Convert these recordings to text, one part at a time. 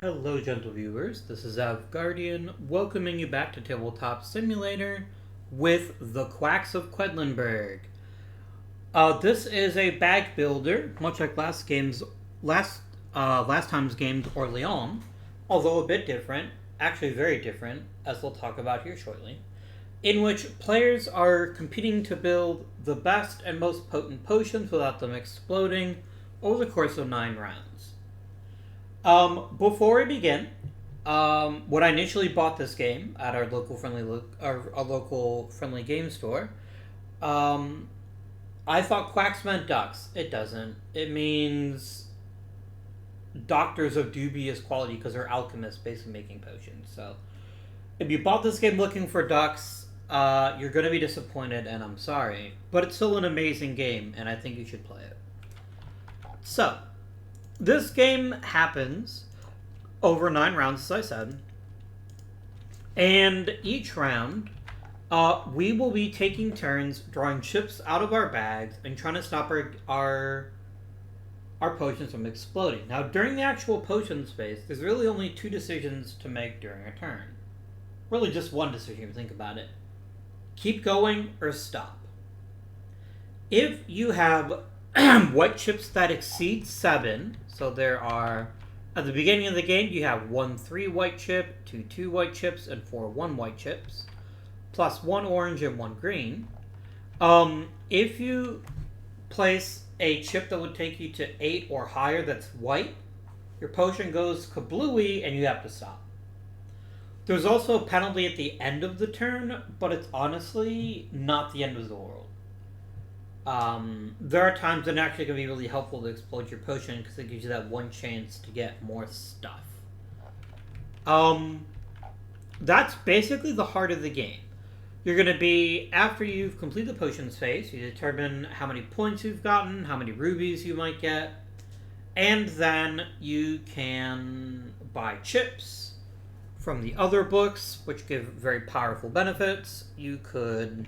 Hello, gentle viewers. This is Guardian, welcoming you back to Tabletop Simulator with the Quacks of Quedlinburg. This is a bag builder, much like last time's games Orleans, although a bit different, actually very different, as we'll talk about here shortly, in which players are competing to build the best and most potent potions without them exploding over the course of 9 rounds. Before we begin, when I initially bought this game at our local friendly game store, um, I thought quacks meant ducks. It doesn't. It means doctors of dubious quality because they're alchemists basically making potions. So if you bought this game looking for ducks, you're going to be disappointed, and I'm sorry. But it's still an amazing game, and I think you should play it. So, this game happens over 9 rounds, as I said. And each round, we will be taking turns drawing chips out of our bags and trying to stop our potions from exploding. Now, during the actual potion phase, there's really only two decisions to make during a turn. Really just one decision if you think about it. Keep going or stop. If you have white chips that exceed 7, so there are, at the beginning of the game, you have 1 3 white chip, 2 2 white chips, and 4 1 white chips, plus 1 orange and 1 green. If you place a chip that would take you to 8 or higher that's white, your potion goes kablooey and you have to stop. There's also a penalty at the end of the turn, but it's honestly not the end of the world. There are times when it actually can be really helpful to explode your potion because it gives you that one chance to get more stuff. That's basically the heart of the game. You're going to be, after you've completed the potions phase, you determine how many points you've gotten, how many rubies you might get, and then you can buy chips from the other books, which give very powerful benefits. You could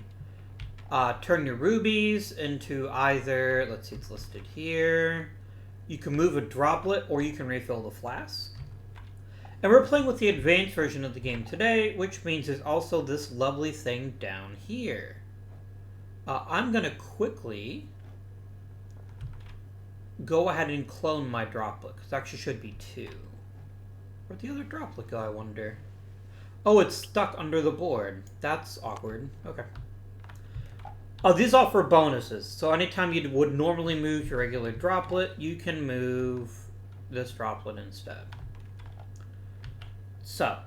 turn your rubies into either, let's see, it's listed here. You can move a droplet or you can refill the flask. And we're playing with the advanced version of the game today, which means there's also this lovely thing down here. I'm going to quickly go ahead and clone my droplet, because it actually should be 2. Where'd the other droplet go, I wonder? Oh, it's stuck under the board. That's awkward. Okay. These offer bonuses. So anytime you would normally move your regular droplet, you can move this droplet instead. So,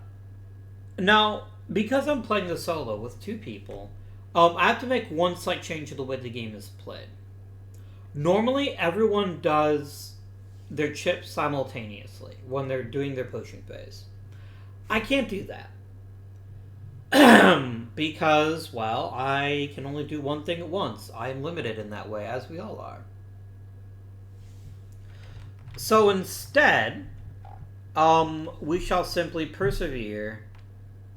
now, because I'm playing the solo with 2 people, I have to make one slight change to the way the game is played. Normally, everyone does their chips simultaneously when they're doing their potion phase. I can't do that. Because, well, I can only do one thing at once. I am limited in that way, as we all are. So instead, we shall simply persevere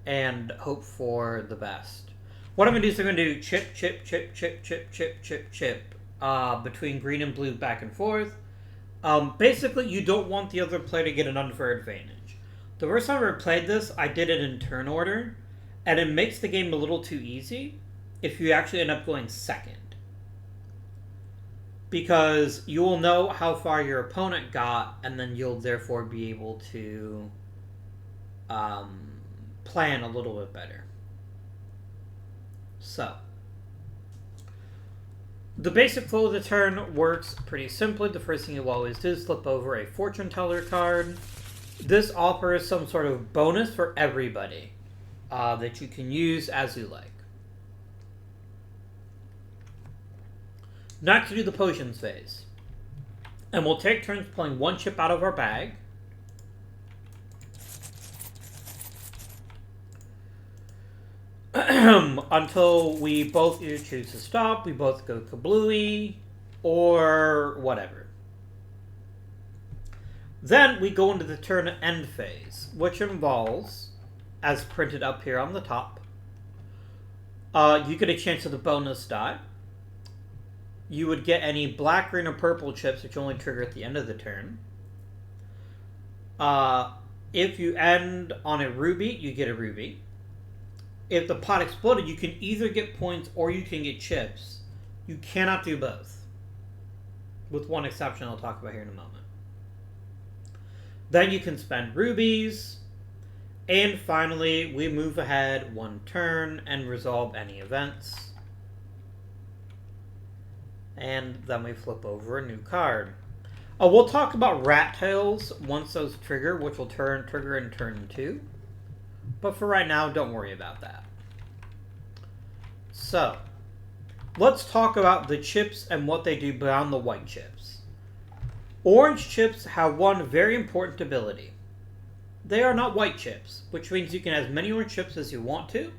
and hope for the best. What I'm going to do is I'm going to do chip, chip, chip, chip, chip, chip, chip, chip, between green and blue back and forth. Basically, you don't want the other player to get an unfair advantage. The first time I ever played this, I did it in turn order. And it makes the game a little too easy if you actually end up going second. Because you will know how far your opponent got, and then you'll therefore be able to plan a little bit better. So, the basic flow of the turn works pretty simply. The first thing you always do is flip over a fortune teller card. This offers some sort of bonus for everybody. That you can use as you like. Next, we do the potions phase. And we'll take turns pulling one chip out of our bag. Until we both either choose to stop, we both go kablooey, or whatever. Then we go into the turn end phase, which involves, as printed up here on the top, you get a chance of the bonus die. You would get any black, green, or purple chips, which only trigger at the end of the turn. If you end on a ruby, you get a ruby. If the pot exploded, you can either get points or you can get chips. You cannot do both. With one exception I'll talk about here in a moment. Then you can spend rubies. And finally, we move ahead one turn and resolve any events. And then we flip over a new card. We'll talk about rat tails once those trigger, which will trigger in turn 2. But for right now, don't worry about that. So, let's talk about the chips and what they do beyond the white chips. Orange chips have one very important ability. They are not white chips, which means you can have as many orange chips as you want to,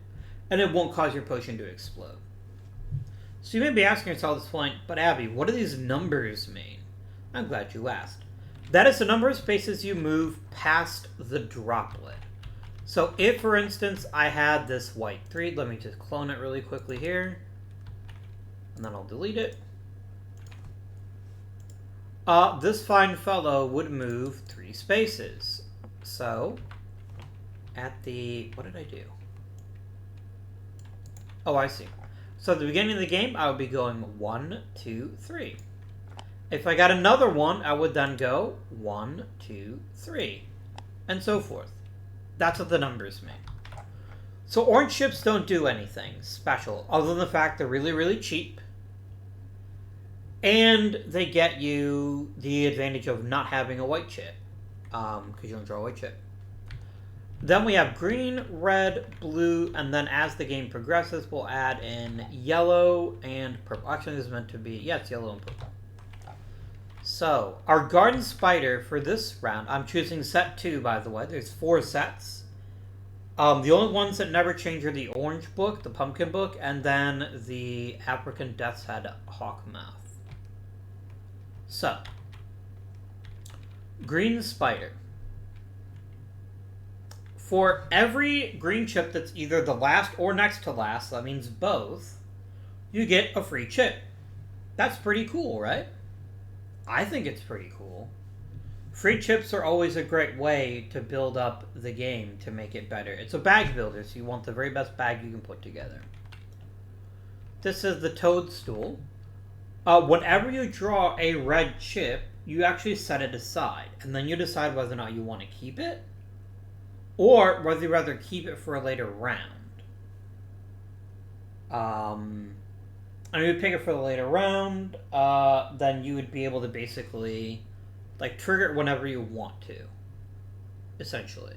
and it won't cause your potion to explode. So you may be asking yourself at this point, but Abby, what do these numbers mean? I'm glad you asked. That is the number of spaces you move past the droplet. So if, for instance, I had this white 3, let me just clone it really quickly here, and then I'll delete it. This fine fellow would move 3 spaces. So, at the... what did I do? Oh, I see. So at the beginning of the game, I would be going 1, 2, 3. If I got another one, I would then go 1, 2, 3, and so forth. That's what the numbers mean. So orange chips don't do anything special, other than the fact they're really, really cheap. And they get you the advantage of not having a white chip, because you don't draw a white chip. Then we have green, red, blue, and then as the game progresses, we'll add in yellow and purple. Actually, this is meant to be, yeah, it's yellow and purple. So, our garden spider for this round, I'm choosing set 2, by the way. There's 4 sets. The only ones that never change are the orange book, the pumpkin book, and then the African Death's Head Hawkmouth. So, green spider. For every green chip that's either the last or next to last, that means both, you get a free chip. That's pretty cool, right? I think it's pretty cool. Free chips are always a great way to build up the game to make it better. It's a bag builder, so you want the very best bag you can put together. This is the toadstool. Whenever you draw a red chip, you actually set it aside, and then you decide whether or not you want to keep it, or whether you'd rather keep it for a later round. And you would pick it for the later round, then you would be able to basically, like, trigger it whenever you want to, essentially.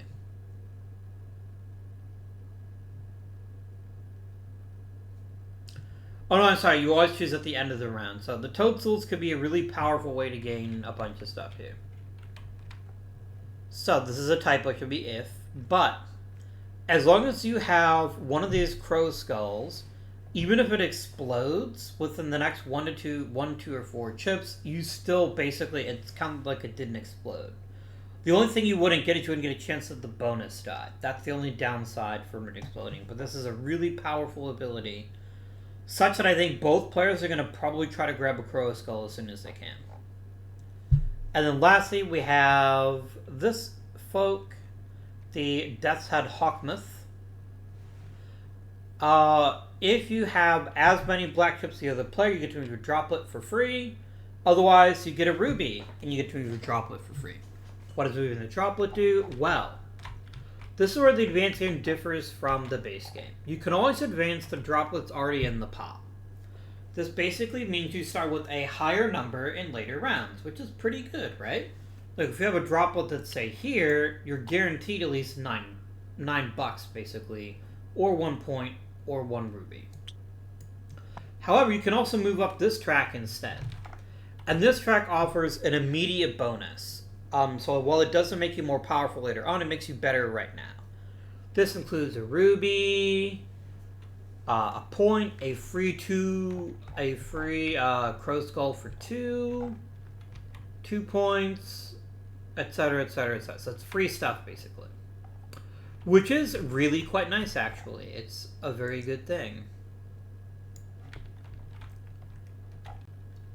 Oh no, I'm sorry, you always choose at the end of the round. So the toadstools could be a really powerful way to gain a bunch of stuff here. So this is a typo, it should be if, but as long as you have one of these crow skulls, even if it explodes within the next 1, 2, or 4 chips, you still basically, it's kind of like it didn't explode. The only thing you wouldn't get is you wouldn't get a chance at the bonus die. That's the only downside from it exploding. But this is a really powerful ability, such that I think both players are going to probably try to grab a crow skull as soon as they can. And then lastly, we have this folk, the Death's Head Hawkmouth. If you have as many black chips as the other player, you get to move your droplet for free. Otherwise, you get a ruby, and you get to move your droplet for free. What does moving the droplet do? Well, this is where the advanced game differs from the base game. You can always advance the droplets already in the pot. This basically means you start with a higher number in later rounds, which is pretty good, right? Like, if you have a droplet that's, say, here, you're guaranteed at least $9 basically, or 1 point, or 1 ruby. However, you can also move up this track instead. And this track offers an immediate bonus. So while it doesn't make you more powerful later on, it makes you better right now. This includes a ruby, a point, a free crow skull for 2 points, etc., etc., etc. So it's free stuff, basically. Which is really quite nice, actually. It's a very good thing.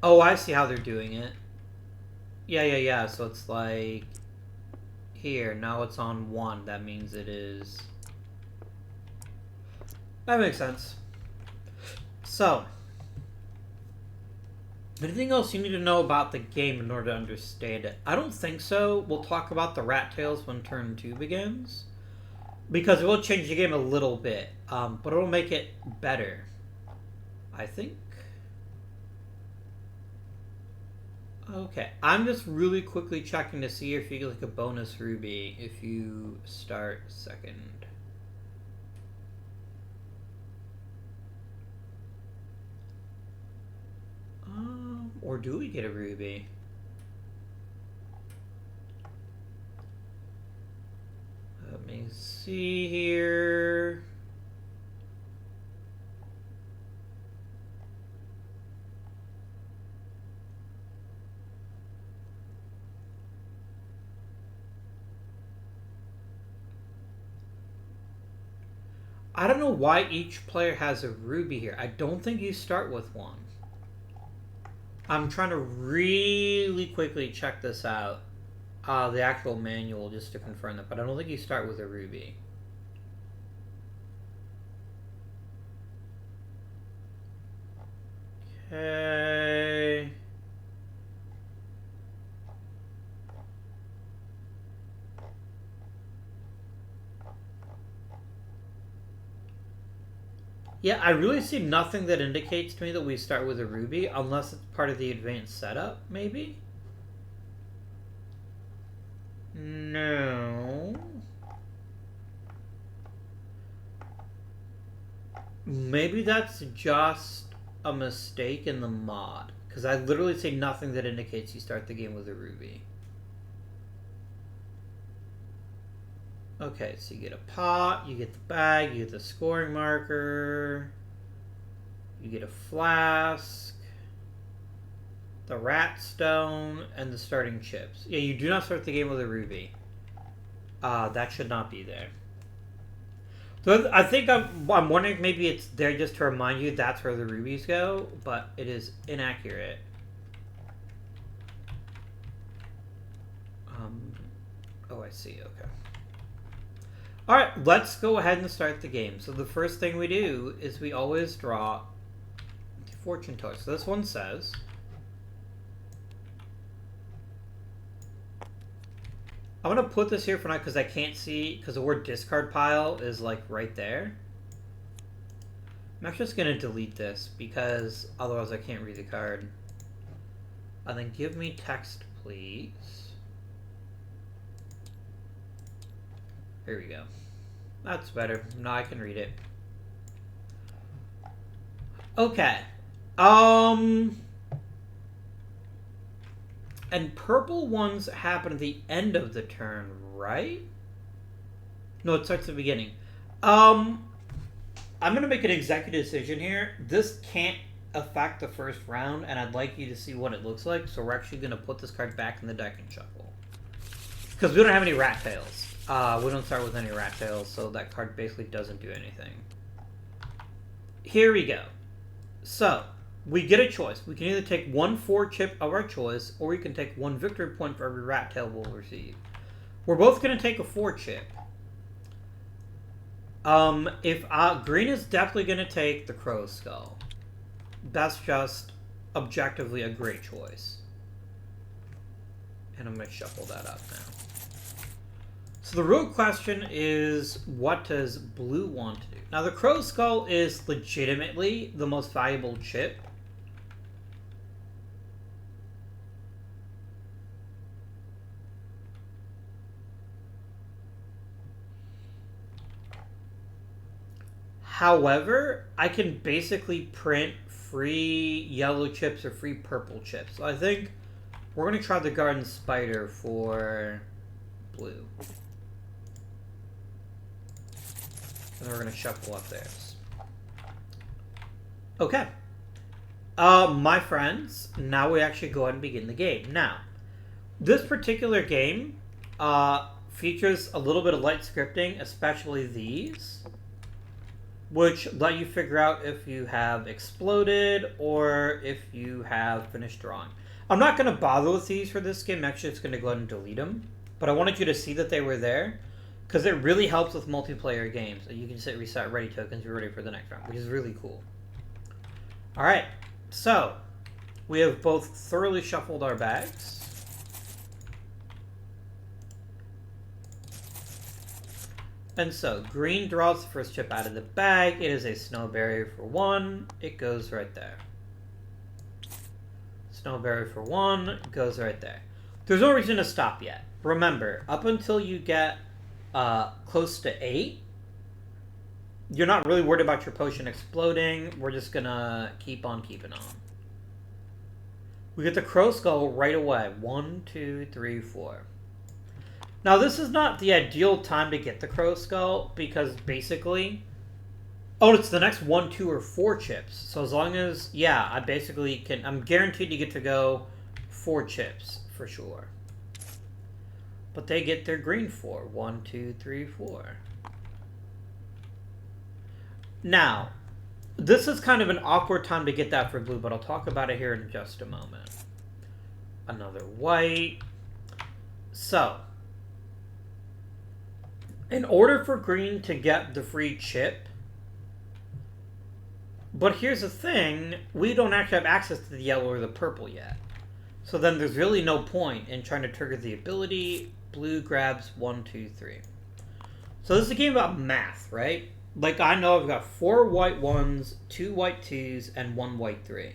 Oh, I see how they're doing it. Yeah. So it's like... here. Now it's on 1. That means it is... That makes sense. So, anything else you need to know about the game in order to understand it? I don't think so. We'll talk about the rat tails when turn 2 begins. Because it will change the game a little bit. But it'll make it better. I think. Okay. I'm just really quickly checking to see if you get like a bonus ruby if you start second. Or do we get a ruby? Let me see here. I don't know why each player has a ruby here. I don't think you start with one. I'm trying to really quickly check this out. The actual manual, just to confirm that. But I don't think you start with a ruby. Okay. Yeah, I really see nothing that indicates to me that we start with a ruby, unless it's part of the advanced setup, maybe? No. Maybe that's just a mistake in the mod, because I literally see nothing that indicates you start the game with a ruby. Okay, so you get a pot, you get the bag, you get the scoring marker, you get a flask, the rat stone, and the starting chips. Yeah, you do not start the game with a ruby. That should not be there. So I think I'm wondering if maybe it's there just to remind you that's where the rubies go, but it is inaccurate. Oh, I see, okay. Alright, let's go ahead and start the game. So the first thing we do is we always draw the fortune teller. So this one says... I'm going to put this here for now because I can't see, because the word discard pile is like right there. I'm actually just going to delete this because otherwise I can't read the card. And then give me text, please. Here we go. That's better. Now I can read it. Okay. And purple ones happen at the end of the turn, right? No, it starts at the beginning. I'm going to make an executive decision here. This can't affect the first round, and I'd like you to see what it looks like. So we're actually going to put this card back in the deck and shuffle. Because we don't have any rat tails. We don't start with any rat tails, so that card basically doesn't do anything. Here we go. So, we get a choice. We can either take 1 4 chip of our choice, or we can take 1 victory point for every rat tail we'll receive. We're both going to take a 4 chip. Green is definitely going to take the crow's skull. That's just objectively a great choice. And I'm going to shuffle that up now. So the real question is, what does blue want to do? Now the crow's skull is legitimately the most valuable chip. However, I can basically print free yellow chips or free purple chips. So I think we're going to try the garden spider for blue. And we're going to shuffle up theirs. Okay. My friends, now we actually go ahead and begin the game. Now, this particular game features a little bit of light scripting, especially these, which let you figure out if you have exploded or if you have finished drawing. I'm not going to bother with these for this game. I'm actually just going to go ahead and delete them. but I wanted you to see that they were there because it really helps with multiplayer games. You can just hit reset ready tokens, you're ready for the next round, which is really cool. Alright, so we have both thoroughly shuffled our bags. And so, green draws the first chip out of the bag. It is a snowberry for 1. It goes right there. Snowberry for 1 goes right there. There's no reason to stop yet. Remember, up until you get close to 8, you're not really worried about your potion exploding. We're just gonna keep on keeping on. We get the crow skull right away. 1, 2, 3, 4. Now, this is not the ideal time to get the crow skull because basically... Oh, it's the next 1, 2, or 4 chips. So as long as... Yeah, I basically can... I'm guaranteed to get to go 4 chips for sure. But they get their green 4. 1, 2, 3, 4. Now, this is kind of an awkward time to get that for blue, but I'll talk about it here in just a moment. Another white. So... in order for green to get the free chip, but here's the thing, we don't actually have access to the yellow or the purple yet. So then there's really no point in trying to trigger the ability. Blue grabs 1, 2, 3. So this is a game about math, right? Like I know I've got 4 white 1s, 2 white 2s, and 1 white 3.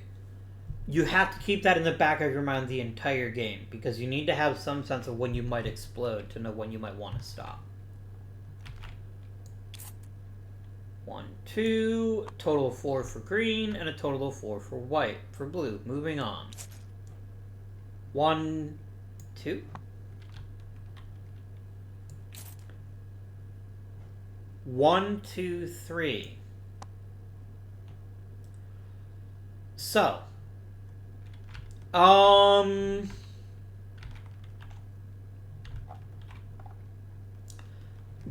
You have to keep that in the back of your mind the entire game, because you need to have some sense of when you might explode to know when you might want to stop. 1, 2, total of 4 for green, and a total of 4 for white, for blue. Moving on. 1, 2. 1, 2, 3. So,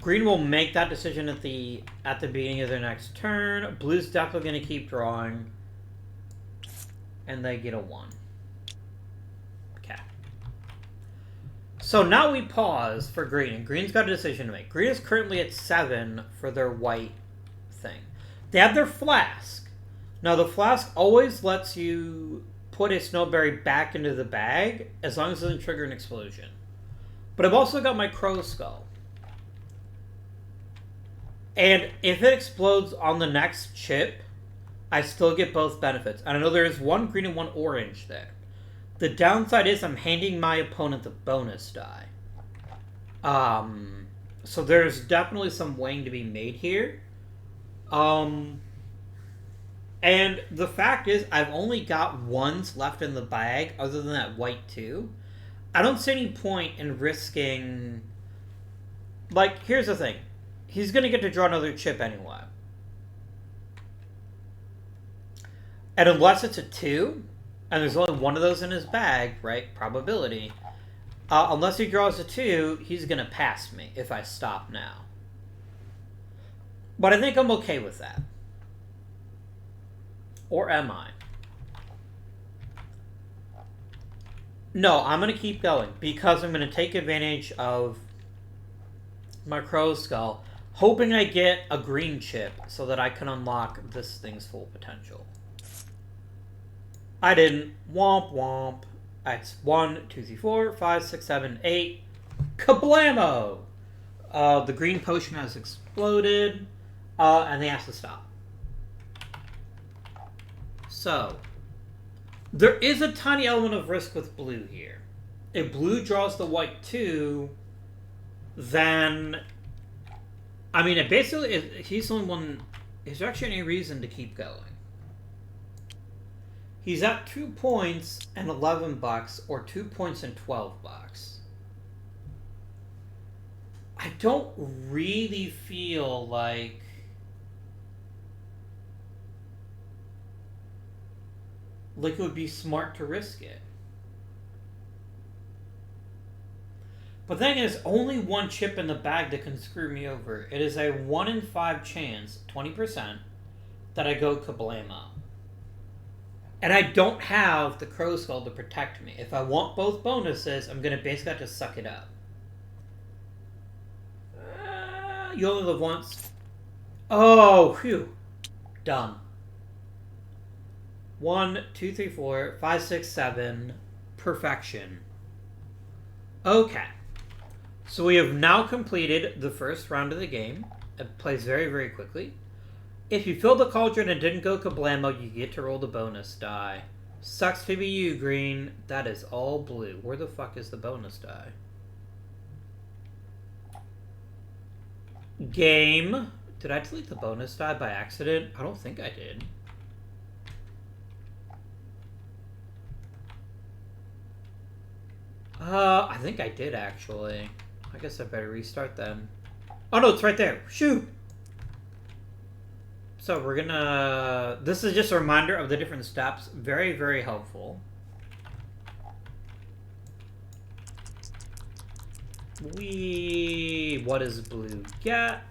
green will make that decision at the beginning of their next turn. Blue's definitely going to keep drawing. And they get a 1. Okay. So now we pause for green. And green's got a decision to make. Green is currently at 7 for their white thing. They have their flask. Now the flask always lets you put a snowberry back into the bag as long as it doesn't trigger an explosion. But I've also got my crow skull. And if it explodes on the next chip, I still get both benefits. And I know there is 1 green and 1 orange there. The downside is I'm handing my opponent the bonus die. So there's definitely some weighing to be made here. And the fact is, I've only got 1s left in the bag, other than that white 2. I don't see any point in risking... Like, here's the thing. He's going to get to draw another chip anyway. And unless it's a 2, and there's only 1 of those in his bag, right, probability, unless he draws a 2, he's going to pass me if I stop now. But I think I'm okay with that. Or am I? No, I'm going to keep going, because I'm going to take advantage of my crow skull, hoping I get a green chip so that I can unlock this thing's full potential. I didn't. Womp womp. That's 1, 2, 3, 4, 5, 6, 7, 8. Kablamo! The green potion has exploded, and they have to stop. So, there is a tiny element of risk with blue here. If blue draws the white 2, then... I mean, it basically, he's the only one... Is there actually any reason to keep going? He's at 2 points and $11, or 2 points and $12. I don't really feel like... it would be smart to risk it. But the thing is, only 1 chip in the bag that can screw me over. It is a 1 in 5 chance, 20%, that I go kablamo. And I don't have the crow skull to protect me. If I want both bonuses, I'm going to basically have to suck it up. You only live once. Oh, phew. Done. 1, 2, 3, 4, 5, 6, 7. Perfection. Okay. So we have now completed the first round of the game. It plays very, very quickly. If you fill the cauldron and didn't go kablamo, you get to roll the bonus die. Sucks to be you, green. That is all blue. Where the fuck is the bonus die? Game. Did I delete the bonus die by accident? I don't think I did. I think I did, actually. I guess I better restart then. Oh, no, it's right there. Shoot! So we're gonna... This is just a reminder of the different steps. Very, very helpful. What does blue get?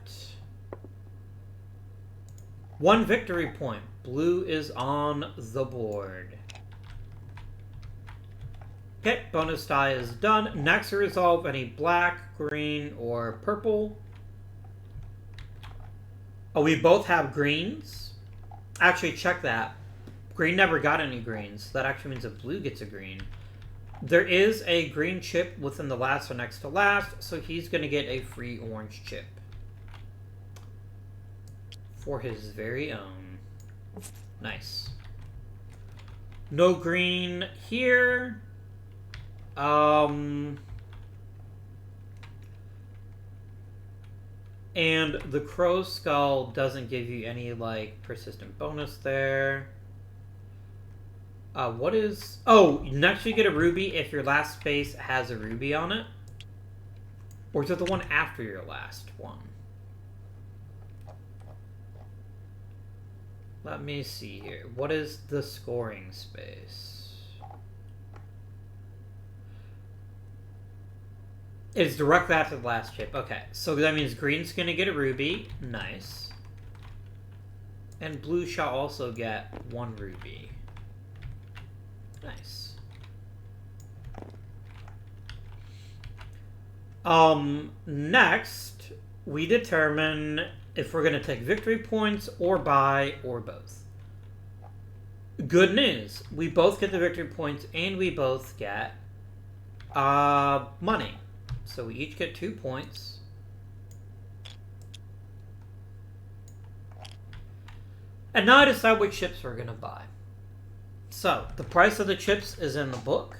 1 victory point. Blue is on the board. Okay, bonus die is done. Next, resolve any black, green, or purple. Oh, we both have greens? Actually, check that. Green never got any greens. That actually means that blue gets a green. There is a green chip within the last or next to last, so he's going to get a free orange chip. For his very own. Nice. No green here. And the crow skull doesn't give you any, like, persistent bonus there. What is... Oh, next you get a ruby if your last space has a ruby on it. Or is it the one after your last one? Let me see here. What is the scoring space? It's directly after the last chip. Okay, so that means green's gonna get a ruby. Nice. And blue shall also get 1 ruby. Nice. Next, we determine if we're gonna take victory points or buy or both. Good news. We both get the victory points and we both get money. So we each get 2 points. And now I decide which chips we're going to buy. So, the price of the chips is in the book.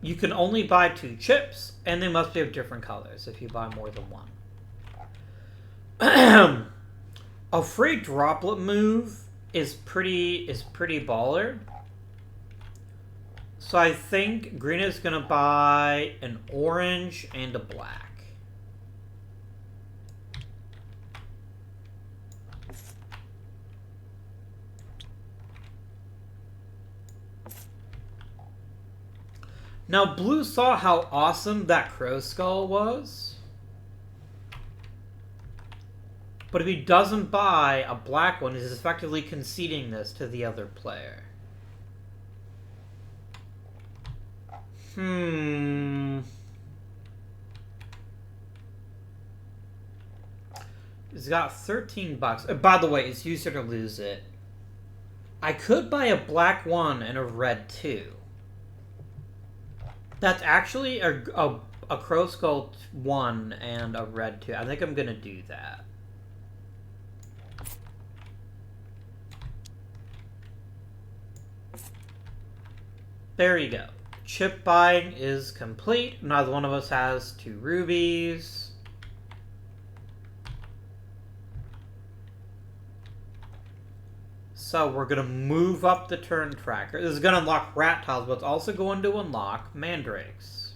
You can only buy 2 chips, and they must be of different colors if you buy more than one. A free droplet move is pretty baller. So I think green is going to buy an orange and a black. Now, blue saw how awesome that crow skull was. But if he doesn't buy a black one, he's effectively conceding this to the other player. He's got $13. By the way, it's use it or lose it. I could buy a black 1 and a red 2. That's actually a crow skull 1 and a red 2. I think I'm gonna do that. There you go. Chip buying is complete. Neither one of us has 2 rubies. So we're going to move up the turn tracker. This is going to unlock rat tiles, but it's also going to unlock mandrakes.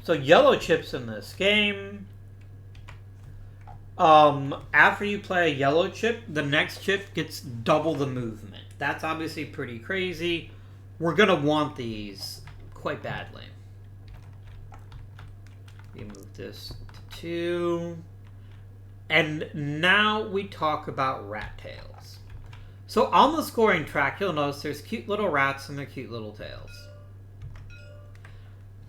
So yellow chips in this game. After you play a yellow chip, the next chip gets double the movement. That's obviously pretty crazy. We're going to want these quite badly. We move this to 2. And now we talk about rat tails. So on the scoring track, you'll notice there's cute little rats and their cute little tails.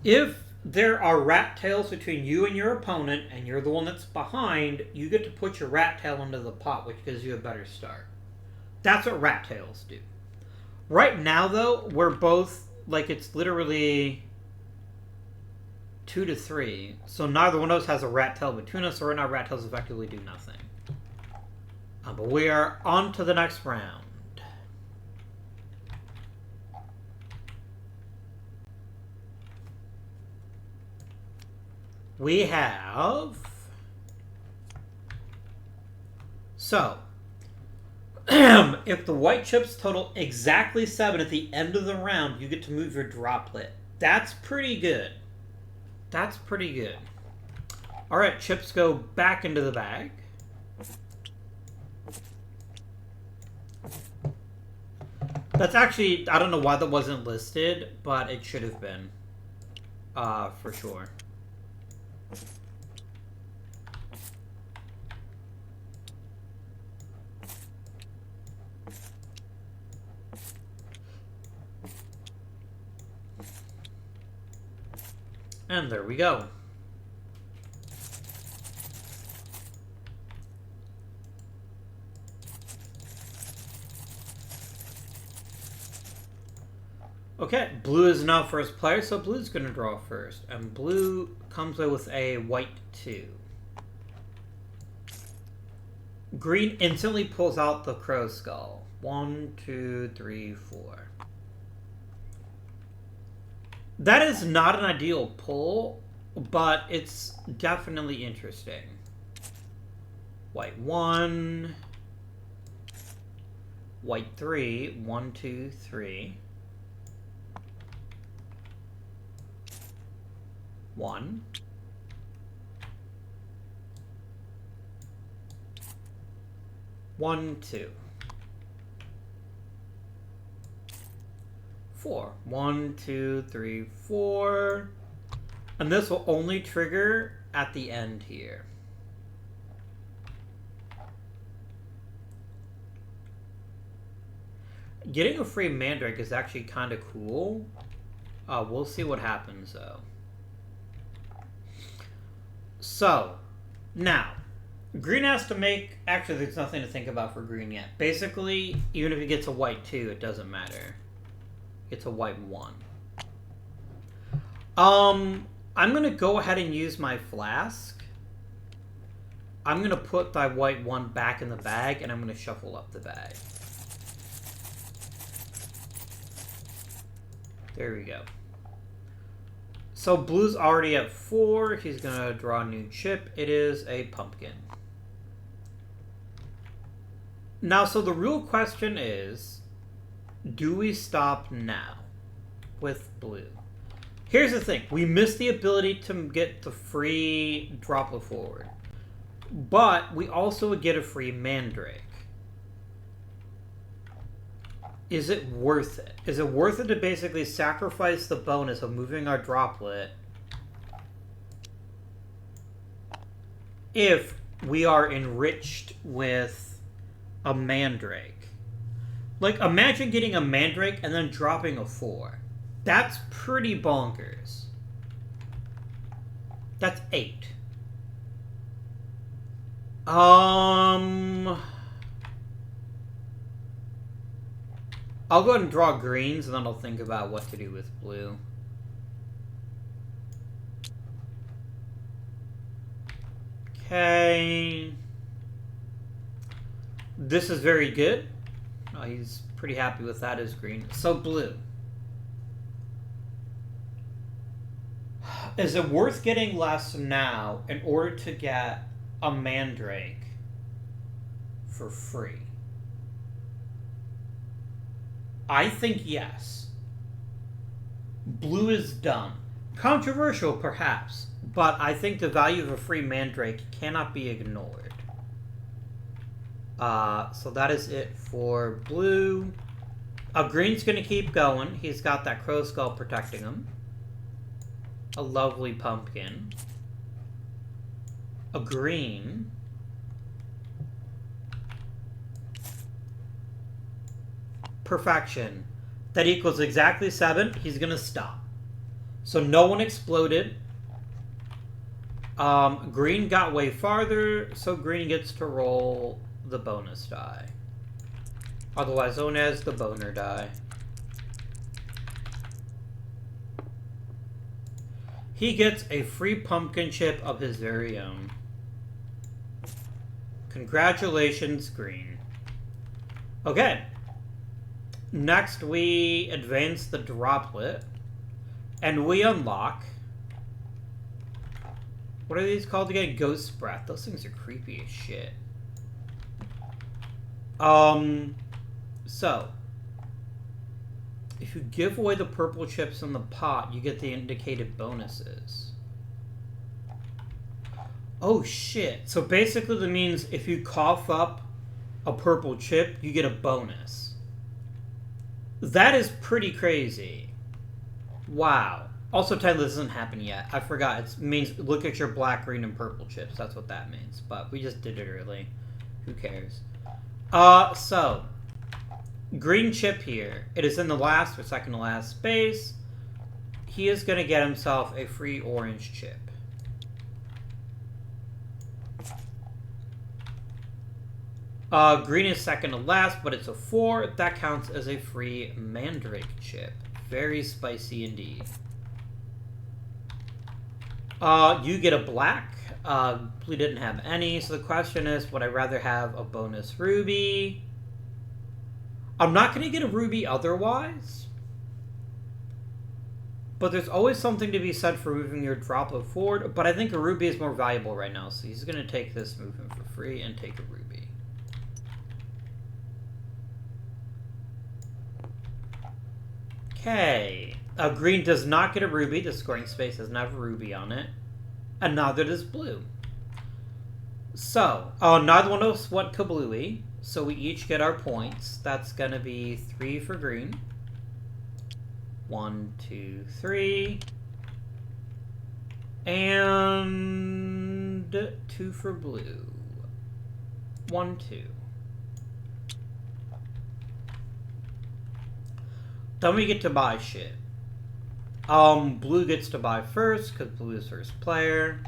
If there are rat tails between you and your opponent, and you're the one that's behind, you get to put your rat tail into the pot, which gives you a better start. That's what rat tails do. Right now, though, we're both, like, it's literally 2 to 3. So neither one of us has a rat tail between us, so right now rat tails effectively do nothing. But we are on to the next round. We have... So, if the white chips total exactly 7 at the end of the round, you get to move your droplet. That's pretty good. That's pretty good. Alright, chips go back into the bag. That's actually, I don't know why that wasn't listed, but it should have been. For sure. And there we go. Okay, blue is now first player, so blue's going to draw first. And blue comes away with a white 2. Green instantly pulls out the crow skull. 1, 2, 3, 4. That is not an ideal pull, but it's definitely interesting. White 1. White 3. 1, 2, 3. 1. One, 2. 4. 1, 2, 3, 4. And this will only trigger at the end here. Getting a free Mandrake is actually kind of cool. We'll see what happens, though. So, now, green has to make... Actually, there's nothing to think about for green yet. Basically, even if he gets a white 2, it doesn't matter. It's a white 1. I'm going to go ahead and use my flask. I'm going to put that white 1 back in the bag, and I'm going to shuffle up the bag. There we go. So blue's already at 4. He's going to draw a new chip. It is a pumpkin. Now, so the real question is, do we stop now with blue? Here's the thing. We missed the ability to get the free droplet forward. But we also would get a free Mandrake. Is it worth it? Is it worth it to basically sacrifice the bonus of moving our droplet if we are enriched with a Mandrake? Like, imagine getting a Mandrake and then dropping a 4. That's pretty bonkers. That's 8. I'll go ahead and draw greens, and then I'll think about what to do with blue. Okay. This is very good. Oh, he's pretty happy with that as green. So blue. Is it worth getting less now in order to get a Mandrake for free? I think yes. Blue is dumb. Controversial, perhaps, but I think the value of a free Mandrake cannot be ignored. So that is it for blue. Green's going to keep going. He's got that crow skull protecting him. A lovely pumpkin. A green. Perfection. That equals exactly 7. He's going to stop. So no one exploded. Green got way farther, so green gets to roll the bonus die. Otherwise known as the boner die. He gets a free pumpkin chip of his very own. Congratulations, green. Okay. Next, we advance the droplet. And we unlock... What are these called again? Ghost breath. Those things are creepy as shit. So... If you give away the purple chips in the pot, you get the indicated bonuses. Oh shit. So basically that means if you cough up a purple chip, you get a bonus. That is pretty crazy. Wow. Also, technically this hasn't happened yet. I forgot. It means look at your black, green, and purple chips. That's what that means. But we just did it early. Who cares? So... Green chip here. It is in the last or second to last space. He is going to get himself a free orange chip. Green is second to last, but it's a 4. That counts as a free mandrake chip. Very spicy indeed. You get a black. Blue didn't have any, so the question is, would I rather have a bonus ruby? I'm not going to get a ruby otherwise. But there's always something to be said for moving your droplet forward. But I think a ruby is more valuable right now. So he's going to take this movement for free and take a ruby. Okay. Green does not get a ruby. The scoring space doesn't have a ruby on it. And neither does blue. So, neither one of us went kablooey. So we each get our points. That's going to be 3 for green. 1, 2, 3. And 2 for blue. 1, 2. Then we get to buy shit. Blue gets to buy first, because blue is first player.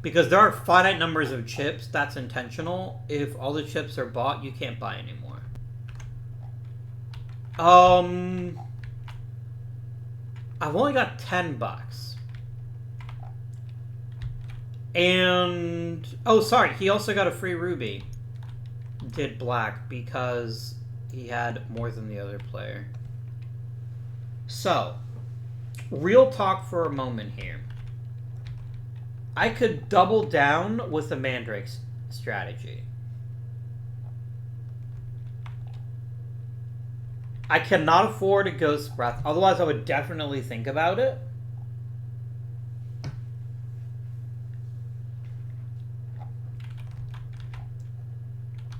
Because there are finite numbers of chips, that's intentional. If all the chips are bought, you can't buy anymore. I've only got $10. And... Oh, sorry, he also got a free ruby. Did black, because he had more than the other player. So, real talk for a moment here. I could double down with the Mandrake strategy. I cannot afford a Ghost Breath, otherwise I would definitely think about it.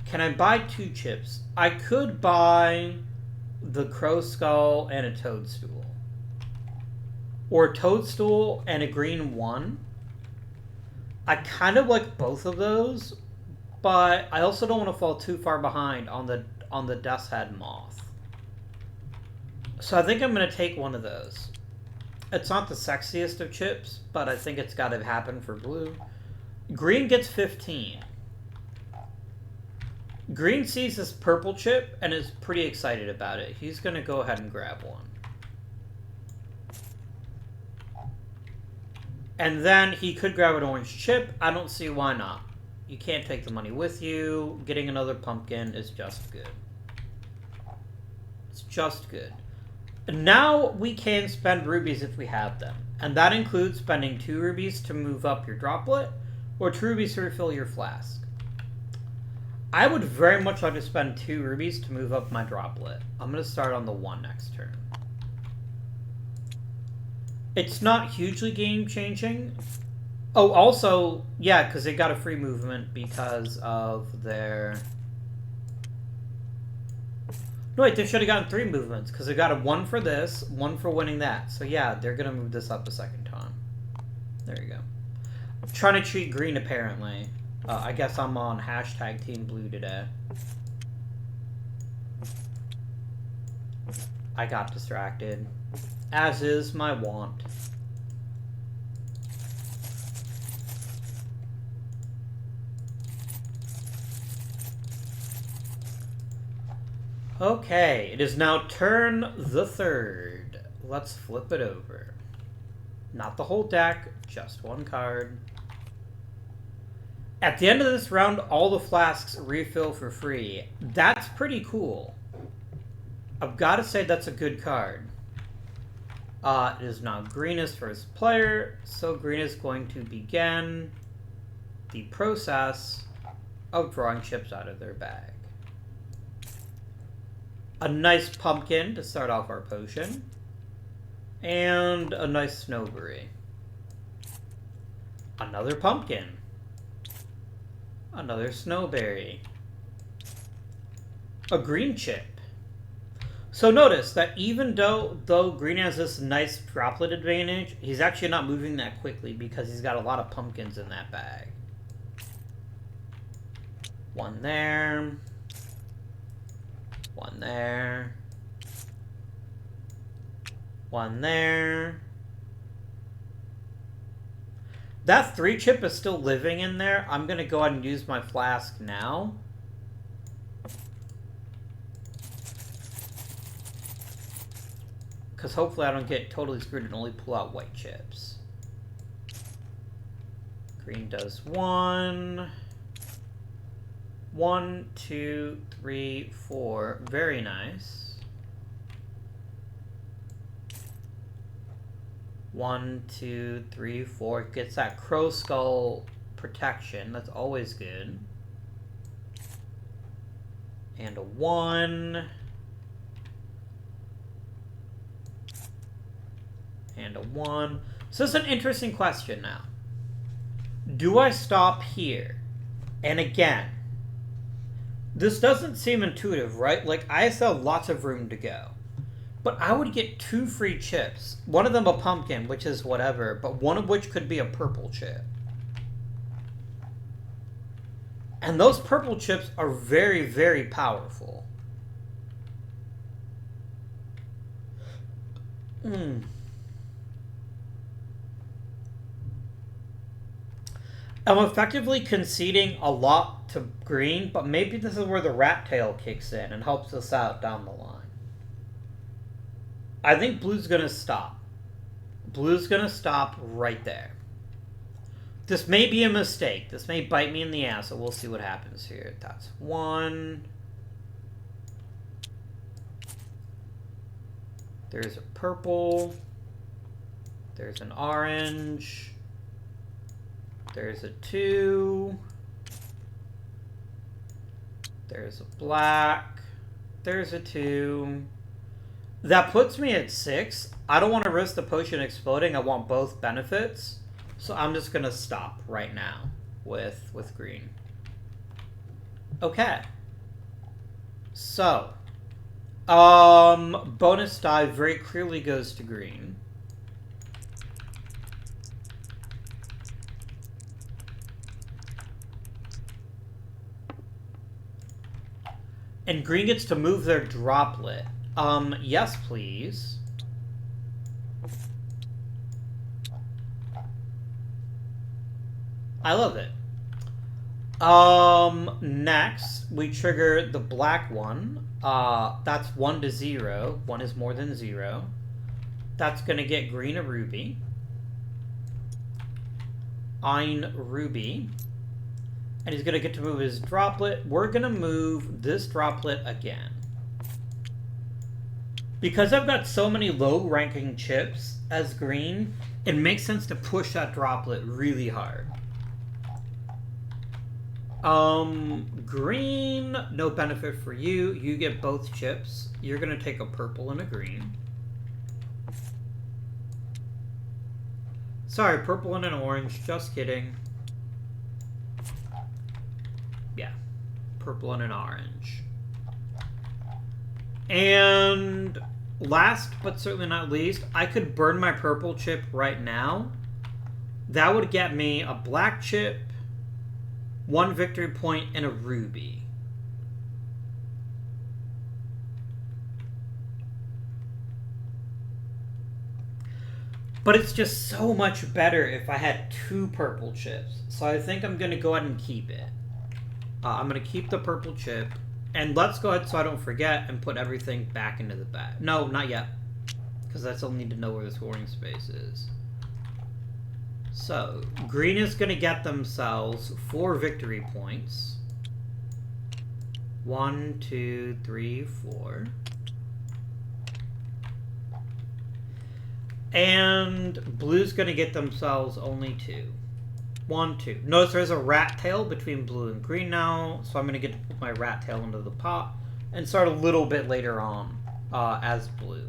Can I buy 2 chips? I could buy the Crow Skull and a Toadstool. Or a Toadstool and a green 1. I kind of like both of those, but I also don't want to fall too far behind on the Death's Head Moth. So I think I'm going to take one of those. It's not the sexiest of chips, but I think it's got to happen for blue. Green gets 15. Green sees this purple chip and is pretty excited about it. He's going to go ahead and grab one. And then he could grab an orange chip. I don't see why not. You can't take the money with you. Getting another pumpkin is just good. It's just good. Now we can spend rubies if we have them. And that includes spending 2 rubies to move up your droplet, or 2 rubies to refill your flask. I would very much like to spend 2 rubies to move up my droplet. I'm going to start on the 1 next turn. It's not hugely game-changing. Oh, also, yeah, because they got a free movement because of their... No, wait, they should have gotten 3 movements, because they got a 1 for this, 1 for winning that. So yeah, they're going to move this up a second time. There you go. I'm trying to cheat green, apparently. I guess I'm on hashtag Team Blue today. I got distracted. As is my wont. Okay, it is now turn the third. Let's flip it over. Not the whole deck, just one card. At the end of this round, all the flasks refill for free. That's pretty cool. I've got to say that's a good card. It is now green is first player, so green is going to begin the process of drawing chips out of their bag. A nice pumpkin to start off our potion. And a nice snowberry. Another pumpkin. Another snowberry. A green chip. So notice that even though green has this nice droplet advantage, he's actually not moving that quickly because he's got a lot of pumpkins in that bag. One there. One there. One there. That 3 chip is still living in there. I'm going to go ahead and use my flask now. Because hopefully I don't get totally screwed and only pull out white chips. Green does 1. 1, 2, 3, 4. Very nice. 1, 2, 3, 4. Gets that crow skull protection. That's always good. And a 1. And a 1. So this is an interesting question now. Do I stop here? And again, this doesn't seem intuitive, right? Like, I still have lots of room to go. But I would get 2 free chips. One of them a pumpkin, which is whatever, but one of which could be a purple chip. And those purple chips are very, very powerful. I'm effectively conceding a lot to green, but maybe this is where the rat tail kicks in and helps us out down the line. I think blue's going to stop. Blue's going to stop right there. This may be a mistake. This may bite me in the ass, so we'll see what happens here. That's 1. There's a purple. There's an orange. There's a 2. There's a black. There's a 2. That puts me at 6. I don't want to risk the potion exploding. I want both benefits. So I'm just going to stop right now with green. Okay. So, bonus die very clearly goes to green. And green gets to move their droplet. Yes, please. I love it. Next, we trigger the black one. That's 1 to 0. 1 is more than 0. That's going to get green a ruby. Ein ruby. And he's going to get to move his droplet. We're going to move this droplet again. Because I've got so many low-ranking chips as green, it makes sense to push that droplet really hard. Green, no benefit for you. You get both chips. You're going to take a purple and a green. Sorry, purple and an orange. Just kidding. Yeah, purple and an orange. And last, but certainly not least, I could burn my purple chip right now. That would get me a black chip, 1 victory point, and a ruby. But it's just so much better if I had 2 purple chips. So I think I'm going to go ahead and keep it. I'm going to keep the purple chip. And let's go ahead so I don't forget and put everything back into the bag. No, not yet. Because I still need to know where the scoring space is. So, green is going to get themselves 4 victory points. 1, 2, 3, 4. And blue's going to get themselves only 2. 1, 2. Notice there's a rat tail between blue and green now, so I'm going to get to put my rat tail into the pot and start a little bit later on as blue.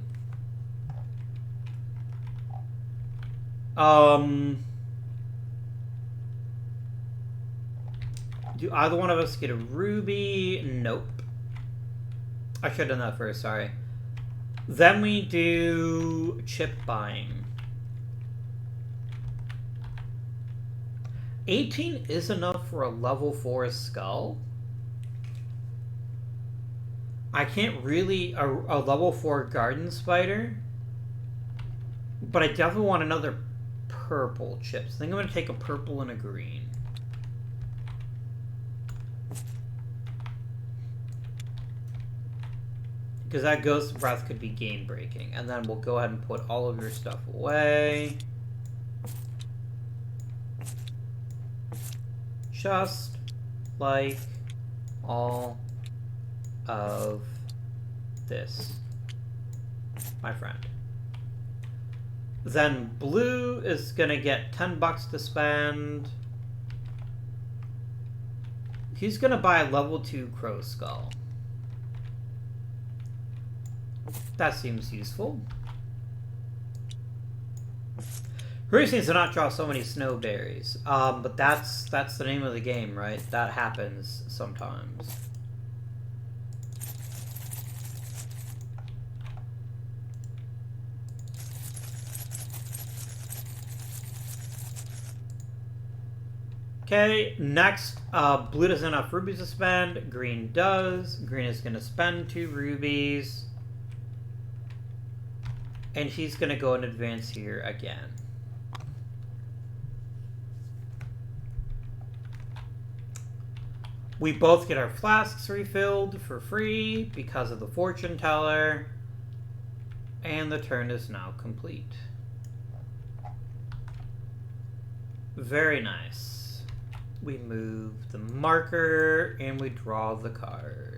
Do either one of us get a ruby? Nope. I should have done that first, sorry. Then we do chip buying. 18 is enough for a level 4 skull. I can't really... A level 4 garden spider. But I definitely want another purple chip. So I think I'm going to take a purple and a green. Because that ghost breath could be game breaking. And then we'll go ahead and put all of your stuff away. Just like all of this, my friend. Then blue is going to get 10 bucks to spend. He's going to buy a level 2 crow skull. That seems useful. Really seems to not draw so many snowberries. But that's the name of the game, right? That happens sometimes. Okay, next, blue doesn't have enough rubies to spend. Green does. Green is going to spend 2 rubies. And he's going to go in advance here again. We both get our flasks refilled for free because of the fortune teller. And the turn is now complete. Very nice. We move the marker and we draw the card.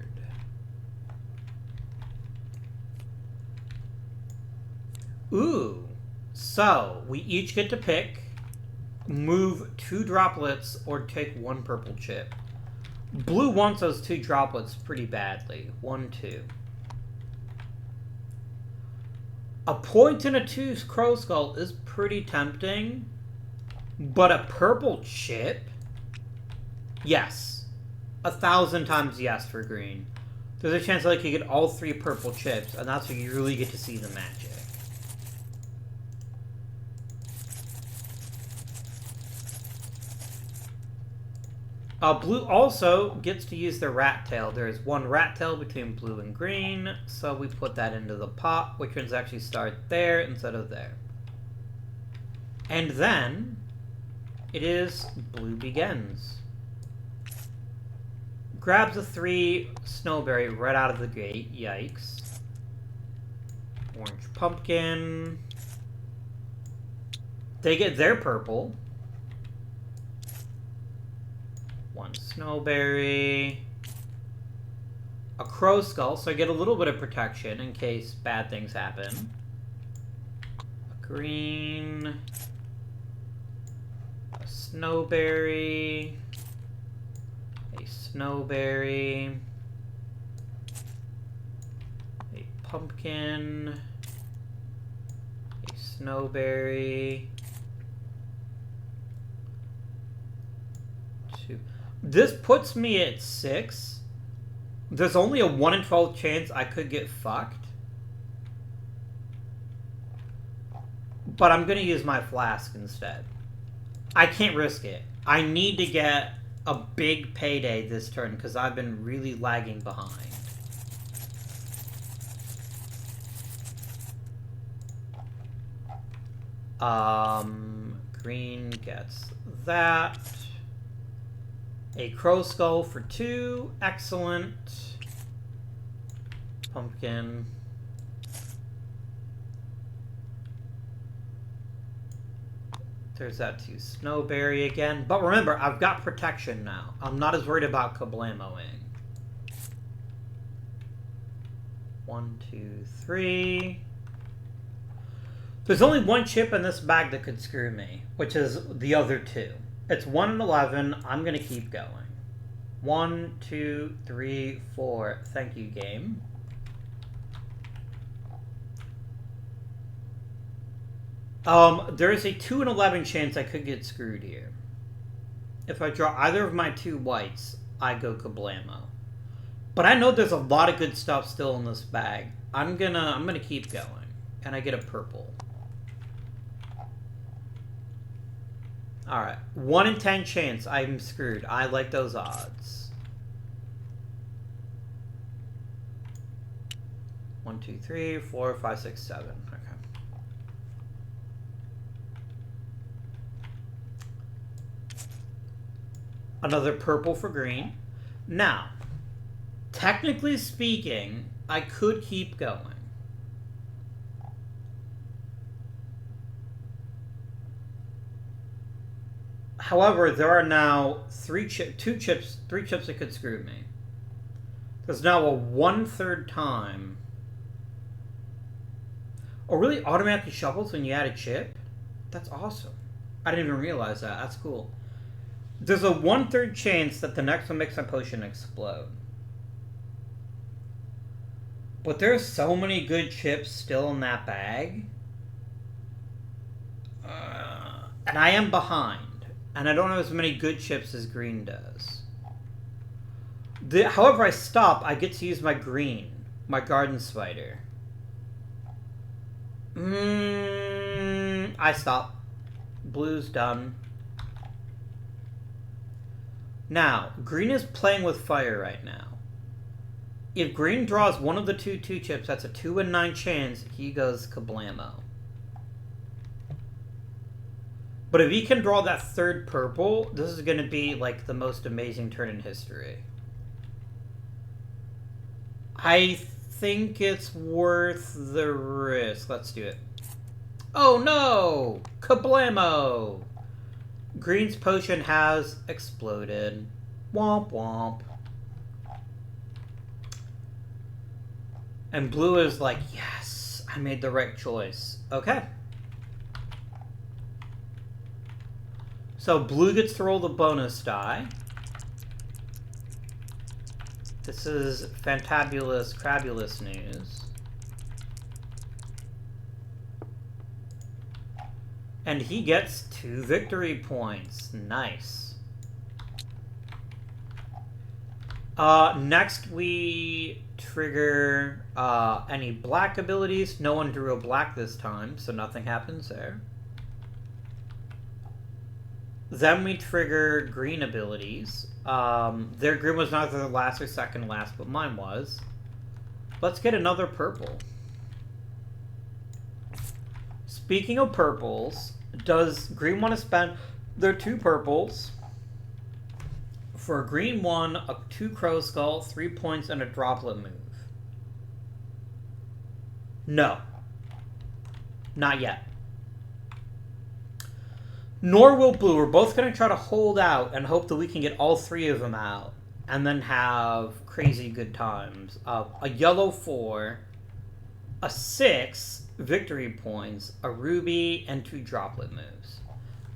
Ooh. So, we each get to pick, move 2 droplets, or take 1 purple chip. Blue wants those 2 droplets pretty badly. 1, 2. A point and a 2 crow skull is pretty tempting, but a purple chip? Yes. 1,000 times yes for green. There's a chance that I could get all 3 purple chips, and that's where you really get to see the magic. Blue also gets to use their rat tail. There's 1 rat tail between blue and green, so we put that into the pot, which ones actually start there instead of there. And then, it is blue begins. Grabs a 3 snowberry right out of the gate. Yikes. Orange pumpkin. They get their purple. 1 snowberry. A crow skull, so I get a little bit of protection in case bad things happen. A green. A snowberry. A snowberry. A pumpkin. A snowberry. 2. This puts me at 6. There's only a 1 in 12 chance I could get fucked. But I'm going to use my flask instead. I can't risk it. I need to get a big payday this turn because I've been really lagging behind. Green gets that. A crow skull for 2. Excellent. Pumpkin. There's that 2 snowberry again. But remember, I've got protection now. I'm not as worried about kablamoing. 1, 2, 3. There's only one chip in this bag that could screw me, which is the other 2. It's 1 and 11. I'm going to keep going. 1, 2, 3, 4. Thank you, game. There is a 2 and 11 chance I could get screwed here. If I draw either of my 2 whites, I go kablamo. But I know there's a lot of good stuff still in this bag. I'm gonna keep going. And I get a purple. Alright. 1 in 10 chance I'm screwed. I like those odds. 1, 2, 3, 4, 5, 6, 7. Okay. Another purple for green. Now, technically speaking, I could keep going. However, there are now 3 chips that could screw me. There's now a 1/3 time. Oh, really? Automatically shuffles when you add a chip? That's awesome. I didn't even realize that. That's cool. There's a 1/3 chance that the next one makes my potion explode. But there's so many good chips still in that bag. And I am behind. And I don't have as many good chips as green does. However I stop, I get to use my green. My garden spider. I stop. Blue's done. Now, green is playing with fire right now. If green draws one of the 2 chips, that's a 2 in 9 chance, he goes kablamo. But if he can draw that 3rd purple, this is going to be like the most amazing turn in history. I think it's worth the risk. Let's do it. Oh no! Kablamo! Green's potion has exploded. Womp womp. And blue is like, yes, I made the right choice. Okay. So blue gets to roll the bonus die. This is fantabulous, crabulous news. And he gets 2 victory points. Nice. Next we trigger any black abilities. No one drew a black this time, so nothing happens there. Then we trigger green abilities. Their green was neither last or second last, but mine was. Let's get another purple. Speaking of purples, does green want to spend their 2 purples for a green 1, a 2 crow skull, 3 points, and a droplet move? No. Not yet. Nor will blue. We're both going to try to hold out and hope that we can get all 3 of them out. And then have crazy good times. A yellow 4, a 6 victory points, a ruby, and 2 droplet moves.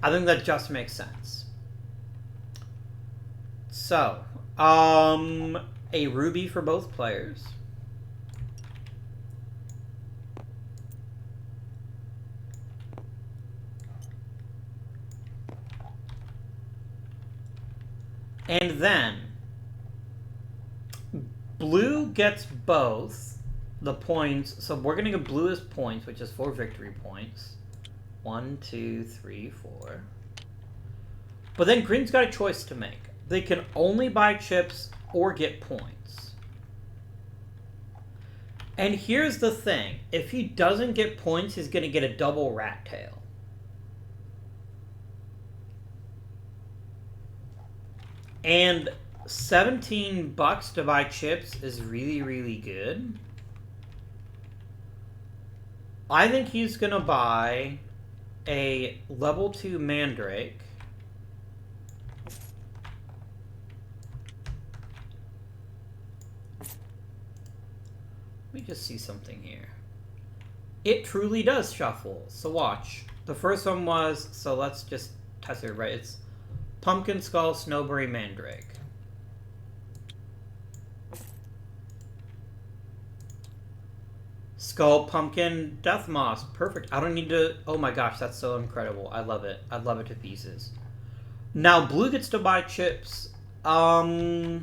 I think that just makes sense. So, a ruby for both players. And then, blue gets both the points. So we're going to give blue as points, which is 4 victory points. 1, 2, 3, 4. But then green's got a choice to make. They can only buy chips or get points. And here's the thing. If he doesn't get points, he's going to get a double rat tail. And $17 to buy chips is really, really good. I think he's gonna buy a level 2 Mandrake. Let me just see something here. It truly does shuffle, so watch. The first one was, so let's just test it right. It's Pumpkin Skull, Snowberry, Mandrake. Skull, Pumpkin, Death Moss. Perfect. I don't need to... Oh my gosh, that's so incredible. I love it. I love it to pieces. Now, blue gets to buy chips. I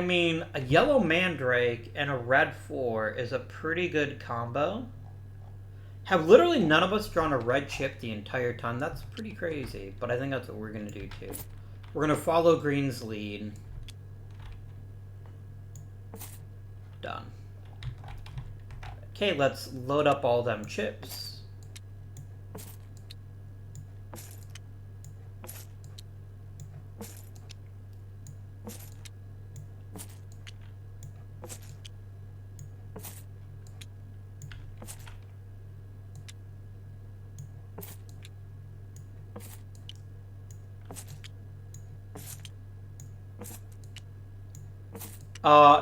mean, a yellow Mandrake and a red 4 is a pretty good combo. Have literally none of us drawn a red chip the entire time? That's pretty crazy, but I think that's what we're going to do too. We're going to follow green's lead. Done. Okay, let's load up all them chips.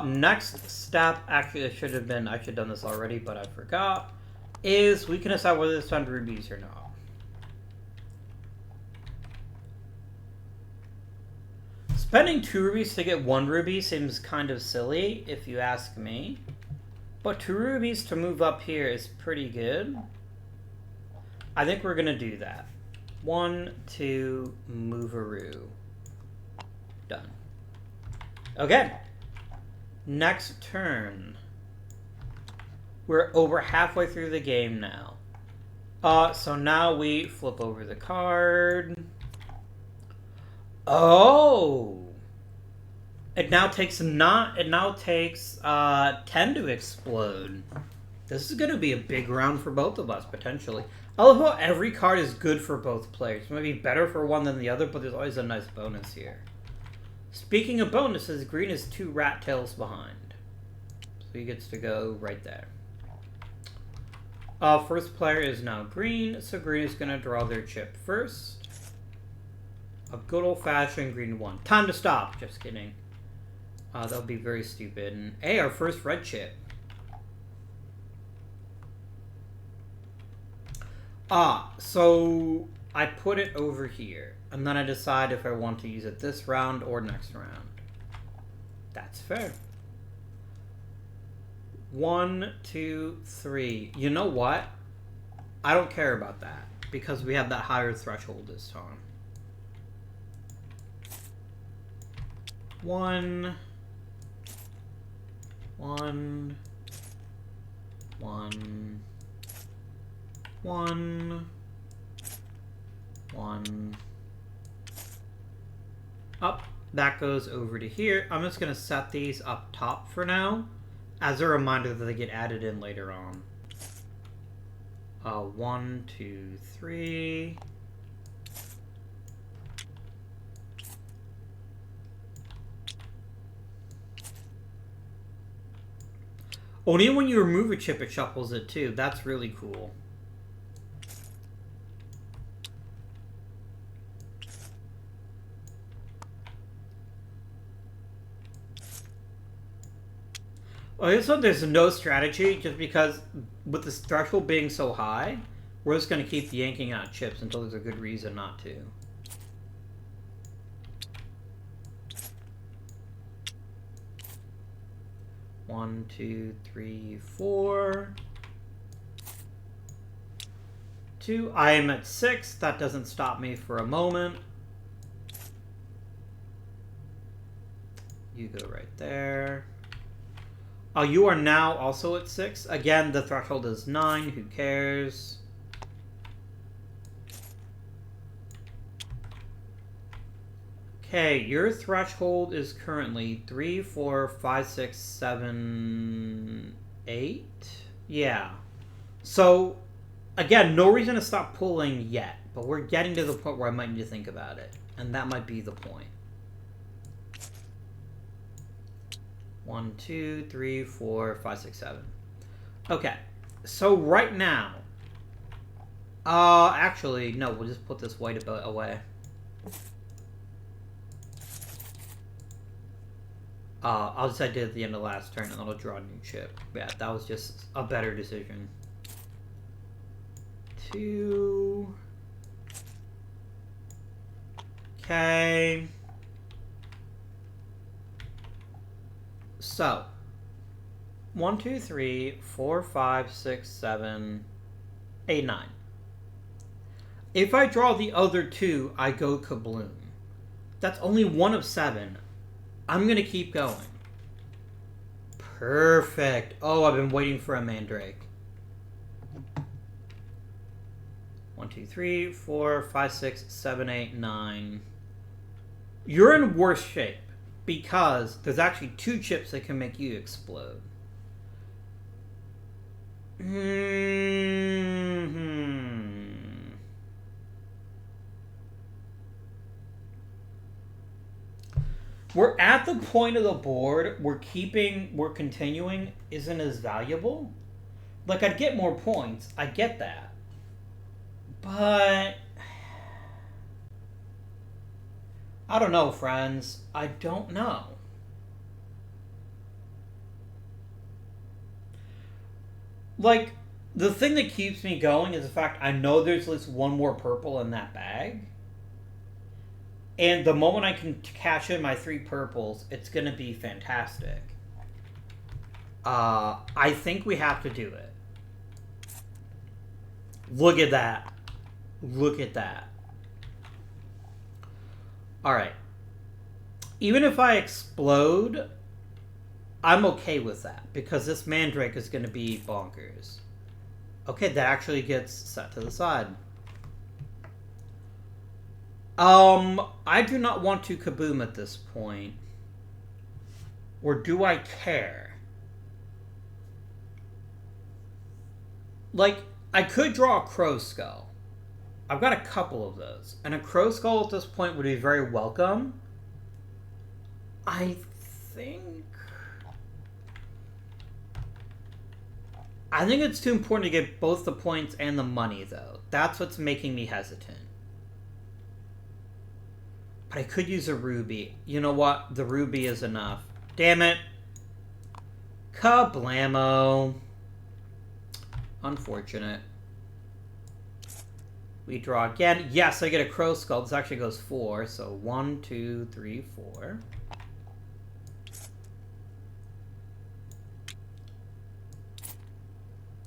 Next step, actually I should have done this already, but I forgot, is we can decide whether to spend rubies or not. Spending 2 rubies to get 1 ruby seems kind of silly, if you ask me. But 2 rubies to move up here is pretty good. I think we're gonna do that. 1, 2, move-a-roo. Done. Okay. Next turn. We're over halfway through the game now. So now we flip over the card. Oh! It now takes 10 to explode. This is going to be a big round for both of us, potentially. I love how every card is good for both players. It might be better for one than the other, but there's always a nice bonus here. Speaking of bonuses, green is 2 rat tails behind. So he gets to go right there. First player is now green, so green is going to draw their chip first. A good old-fashioned green 1. Time to stop. Just kidding. That would be very stupid. And hey, our first red chip. So I put it over here. And then I decide if I want to use it this round or next round. That's fair. 1, 2, 3. You know what? I don't care about that. Because we have that higher threshold this time. 1... 1... 1... 1... 1... Up. That goes over to here. I'm just going to set these up top for now. As a reminder that they get added in later on. 1, 2, 3... Only when you remove a chip, it shuffles it too. That's really cool. Well, this one, there's no strategy, just because with this threshold being so high, we're just going to keep yanking out chips until there's a good reason not to. One, 2, 3, 4. 2. I am at 6. That doesn't stop me for a moment. You go right there. Oh, you are now also at 6. Again, the threshold is 9. Who cares? Okay, your threshold is currently 3, 4, 5, 6, 7, 8. Yeah. So, again, no reason to stop pulling yet, but we're getting to the point where I might need to think about it. And that might be the point. 1, 2, 3, 4, 5, 6, 7. Okay. So right now... actually, no, we'll just put this white away. I'll just I did at the end of last turn, and then I'll draw a new chip. Yeah, that was just a better decision. 2... Okay. So, 1, 2, 3, 4, 5, 6, 7, 8, 9. If I draw the other 2, I go kabloom. That's only 1 of 7. I'm going to keep going. Perfect. Oh, I've been waiting for a Mandrake. 1, 2, 3, 4, 5, 6, 7, 8, 9. You're in worse shape because there's actually 2 chips that can make you explode. We're at the point of the board where we're continuing isn't as valuable. Like, I'd get more points. I get that. But... I don't know, friends. I don't know. Like, the thing that keeps me going is the fact I know there's at least 1 more purple in that bag. And the moment I can cash in my 3 purples, it's going to be fantastic. I think we have to do it. Look at that. Look at that. Alright. Even if I explode, I'm okay with that. Because this Mandrake is going to be bonkers. Okay, that actually gets set to the side. I do not want to kaboom at this point. Or do I care? Like, I could draw a crow skull. I've got a couple of those. And a crow skull at this point would be very welcome. I think it's too important to get both the points and the money, though. That's what's making me hesitant. But I could use a ruby. You know what? The ruby is enough. Damn it. Kablamo. Unfortunate. We draw again. Yes, I get a crow skull. This actually goes 4. So 1, 2, 3, 4.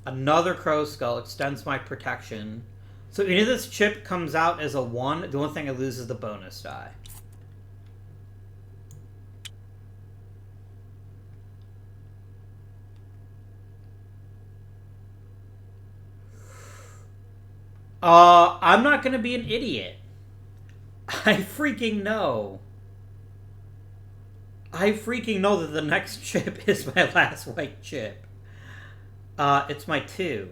Another crow skull extends my protection. So even if this chip comes out as a 1, the only thing I lose is the bonus die. I'm not going to be an idiot. I freaking know. I freaking know that the next chip is my last white chip. It's my 2.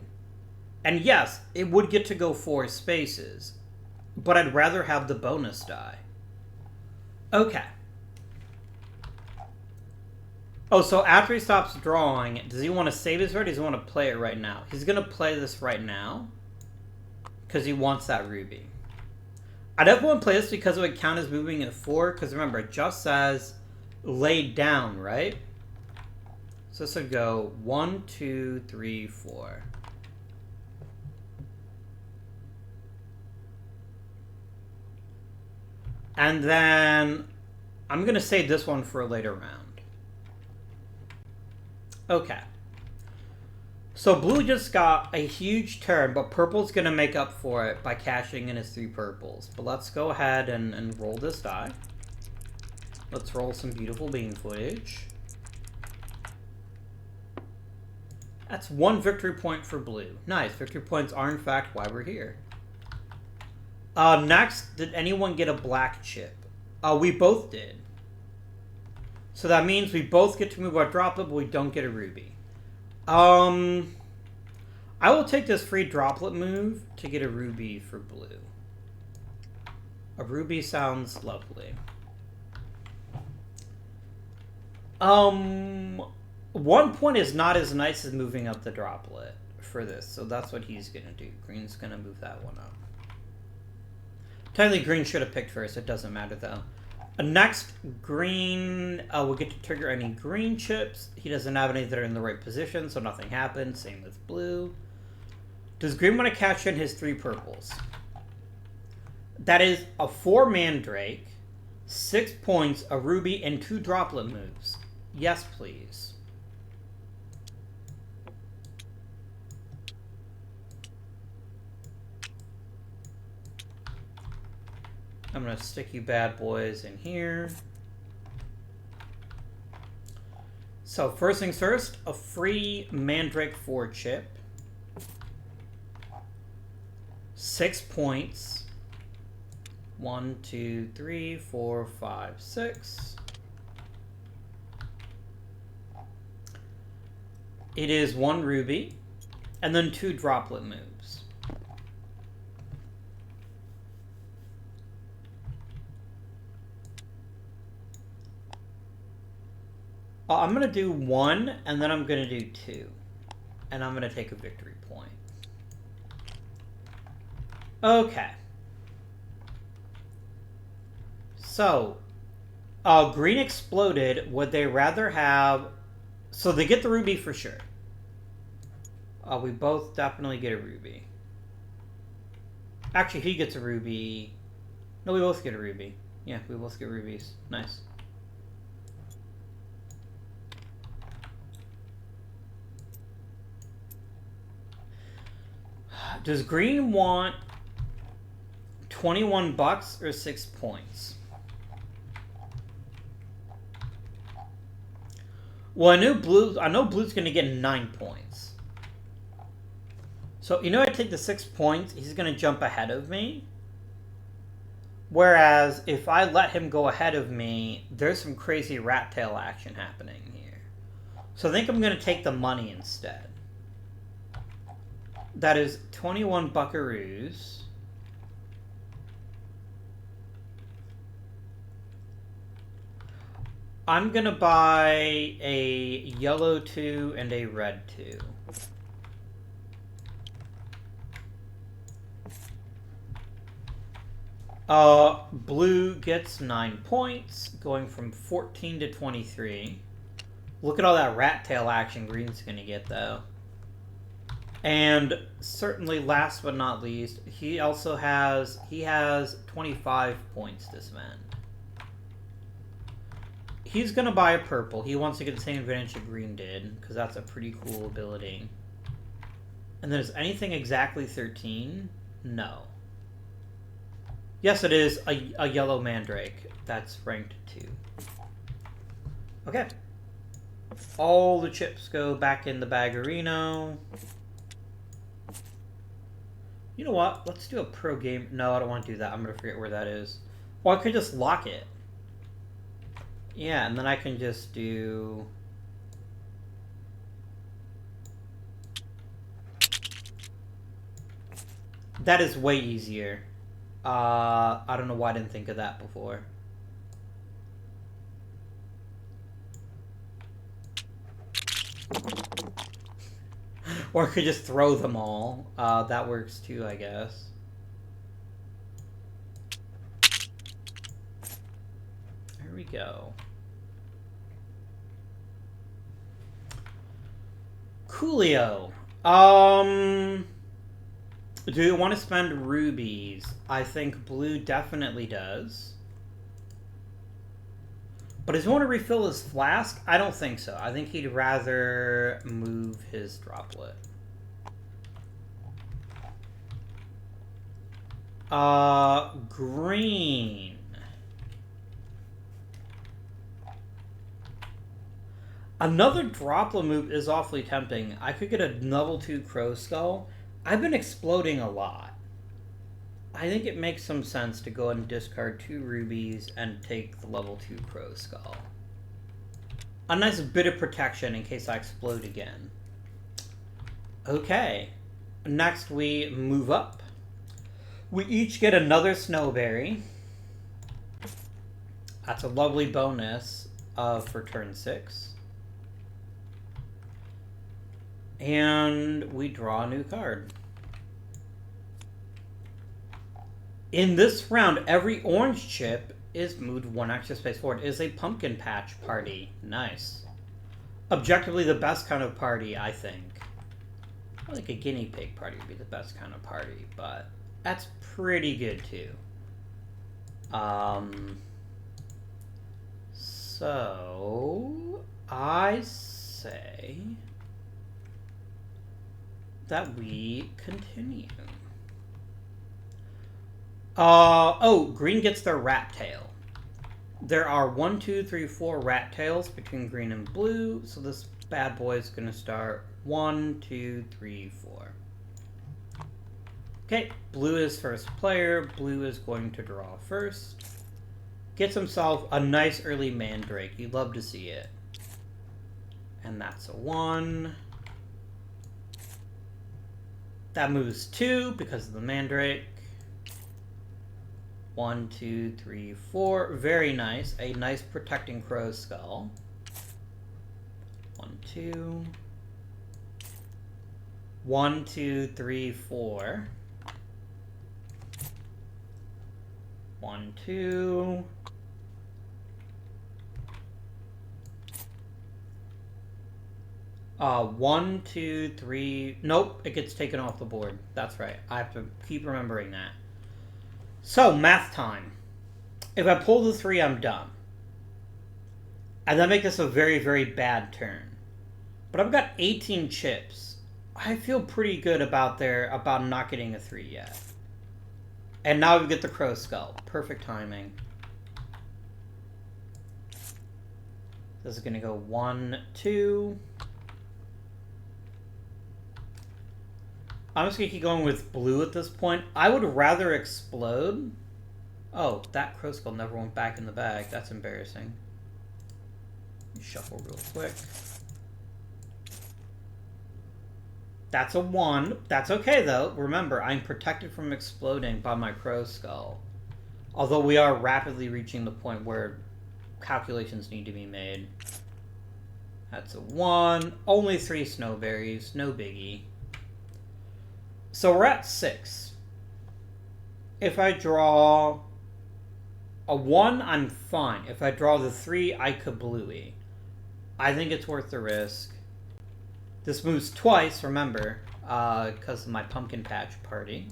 And yes, it would get to go 4 spaces. But I'd rather have the bonus die. Okay. Oh, so after he stops drawing, does he want to save his turn or does he want to play it right now? He's going to play this right now. Because he wants that ruby. I definitely want to play this because it would count as moving at 4. Because remember, it just says laid down, right? So this would go 1, 2, 3, 4. And then I'm going to save this one for a later round. Okay. So blue just got a huge turn, but purple's going to make up for it by cashing in his 3 purples. But let's go ahead and roll this die. Let's roll some beautiful beam footage. That's 1 victory point for blue. Nice. Victory points are, in fact, why we're here. Next, did anyone get a black chip? We both did. So that means we both get to move our droplet, but we don't get a ruby. I will take this free droplet move to get a ruby for blue. A ruby sounds lovely. 1 point is not as nice as moving up the droplet for this, so that's what he's gonna do. Green's gonna move that one up. Technically, green should have picked first. It doesn't matter though. Next, green will get to trigger any green chips. He doesn't have any that are in the right position, so nothing happens. Same with blue. Does green want to cash in his 3 purples? That is a 4 mandrake, 6 points, a ruby, and 2 droplet moves. Yes, please. I'm going to stick you bad boys in here. So, first things first, a free Mandrake 4 chip. 6 points. 1, 2, 3, 4, 5, 6. It is 1 ruby, and then 2 droplet moves. I'm going to do 1, and then I'm going to do 2. And I'm going to take a victory point. Okay. So, green exploded. Would they rather have... So they get the ruby for sure. We both definitely get a ruby. Actually, he gets a ruby. No, we both get a ruby. Yeah, we both get rubies. Nice. Does green want 21 bucks or 6 points? Well, I know blue's going to get 9 points. So, I take the 6 points, he's going to jump ahead of me. Whereas, if I let him go ahead of me, there's some crazy rat tail action happening here. So I think I'm going to take the money instead. That is 21 buckaroos. I'm going to buy a yellow 2 and a red 2. Blue gets 9 points, going from 14 to 23. Look at all that rat tail action green's going to get, though. And certainly, last but not least, he has 25 points to spend. He's going to buy a purple. He wants to get the same advantage that green did, because that's a pretty cool ability. And then is anything exactly 13? No. Yes, it is a yellow mandrake. That's ranked 2. Okay. All the chips go back in the Baggerino. You know what? Let's do a pro game. No, I don't want to do that. I'm going to forget where that is. Or I could just lock it. Yeah, and then I can just do... That is way easier. I don't know why I didn't think of that before. Or I could just throw them all. That works too, I guess. There we go. Coolio. Do you want to spend rubies? I think blue definitely does. But does he want to refill his flask? I don't think so. I think he'd rather move his droplet. Green. Another droplet move is awfully tempting. I could get a level 2 Crow Skull. I've been exploding a lot. I think it makes some sense to go ahead and discard 2 rubies and take the level 2 Crow Skull. A nice bit of protection in case I explode again. Okay. next we move up. We each get another snowberry. That's a lovely bonus for turn 6. And we draw a new card. In this round, every orange chip is moved 1 extra space forward. It is a pumpkin patch party. Nice. Objectively the best kind of party, I think. Like a guinea pig party would be the best kind of party, but that's pretty good too. So I say that we continue. Oh, green gets their rat tail. There are 1, 2, 3, 4 rat tails between green and blue, so this bad boy is going to start 1, 2, 3, 4. Okay, blue is first player. Blue is going to draw first. Gets himself a nice early mandrake. You'd love to see it. And that's a 1. That moves 2 because of the mandrake. 1, 2, 3, 4. Very nice. A nice protecting crow skull. 1, 2. 1, 2, 3, 4. 1, 2. One, 2, 3. Nope, it gets taken off the board. That's right. I have to keep remembering that. So, math time. If I pull the 3, I'm done. And that makes this a very, very bad turn. But I've got 18 chips. I feel pretty good about not getting a 3 yet. And now we get the crow skull. Perfect timing. This is going to go 1, 2. I'm just going to keep going with blue at this point. I would rather explode. Oh, that crow skull never went back in the bag. That's embarrassing. Shuffle real quick. That's a 1. That's okay, though. Remember, I'm protected from exploding by my crow skull. Although we are rapidly reaching the point where calculations need to be made. That's a 1. Only 3 snowberries. No biggie. So we're at 6. If I draw a 1, I'm fine. If I draw the 3, I kablooey. I think it's worth the risk. This moves twice, remember, because of my pumpkin patch party.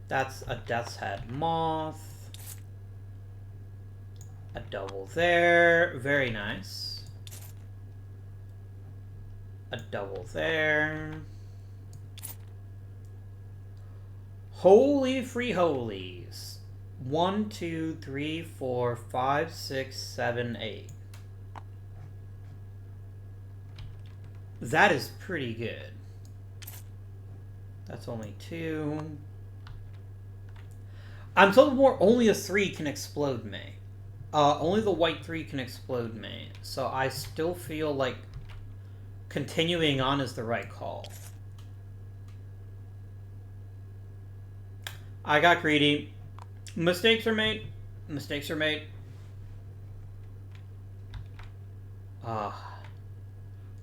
That's a Death's Head Moth. A double there. Very nice. A double there. Holy free holies. 1, 2, 3, 4, 5, 6, 7, 8. That is pretty good. That's only 2. I'm told only a 3 can explode me. Only the white 3 can explode me. So I still feel like continuing on is the right call. I got greedy. Mistakes are made. Mistakes are made.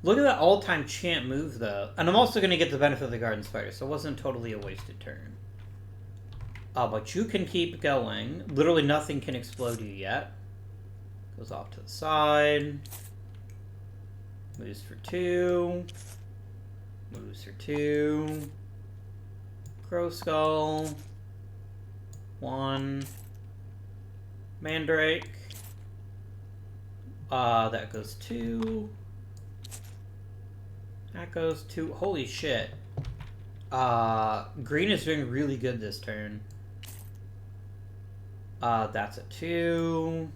Look at that all-time chant move, though. And I'm also going to get the benefit of the Garden Spider, so it wasn't totally a wasted turn. But you can keep going. Literally nothing can explode you yet. Goes off to the side. Moves for 2. Moves for 2. Crow Skull. 1. Mandrake. That goes 2. That goes 2. Holy shit. Green is doing really good this turn. That's a 2.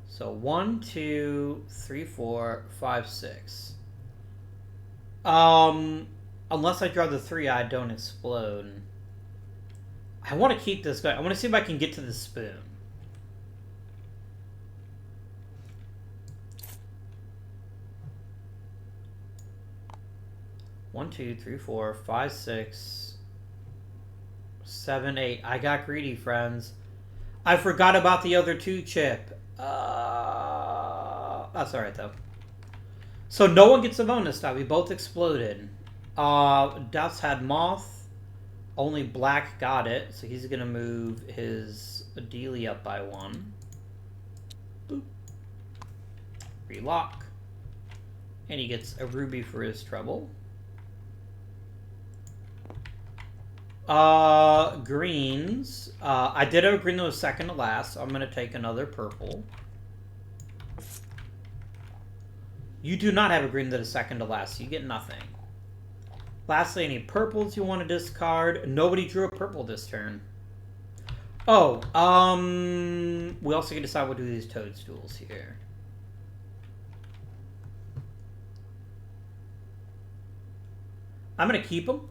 So 1, 2, 3, 4, 5, 6. Unless I draw the 3, I don't explode. I want to keep this going. I want to see if I can get to the spoon. 1, 2, 3, 4, 5, 6, 7, 8. I got greedy, friends. I forgot about the other 2 chip. That's alright, though. So no one gets a bonus die. We both exploded. Death's had Moth. Only Black got it, so he's going to move his Adelie up by 1. Boop. Relock. And he gets a ruby for his trouble. Greens. I did have a green that was second to last, so I'm going to take another purple. You do not have a green that is second to last, so you get nothing. Lastly, any purples you want to discard? Nobody drew a purple this turn. Oh, we also can decide what to do with these toadstools here. I'm going to keep them.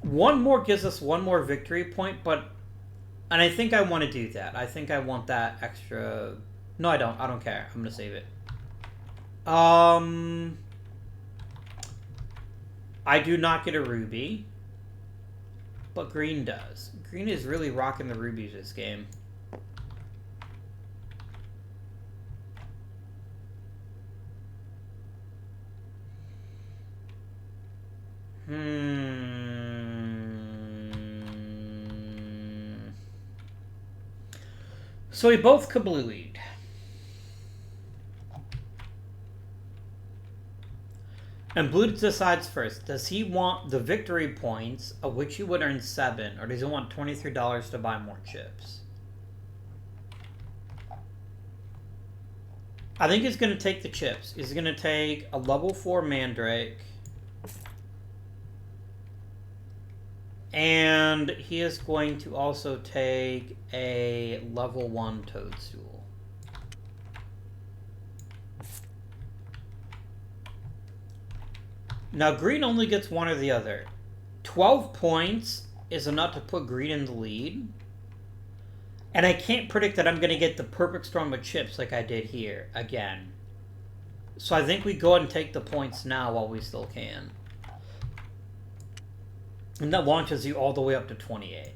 One more gives us one more victory point, and I think I want to do that. I think I want that extra... No, I don't. I don't care. I'm going to save it. I do not get a ruby, but green does. Green is really rocking the rubies this game. So we both kablooied. And blue decides first. Does he want the victory points, of which he would earn 7, or does he want $23 to buy more chips? I think he's going to take the chips. He's going to take a level 4 Mandrake. And he is going to also take a level 1 Toadstool. Now, green only gets one or the other. 12 points is enough to put green in the lead. And I can't predict that I'm going to get the perfect storm of chips like I did here, again. So I think we go ahead and take the points now while we still can. And that launches you all the way up to 28.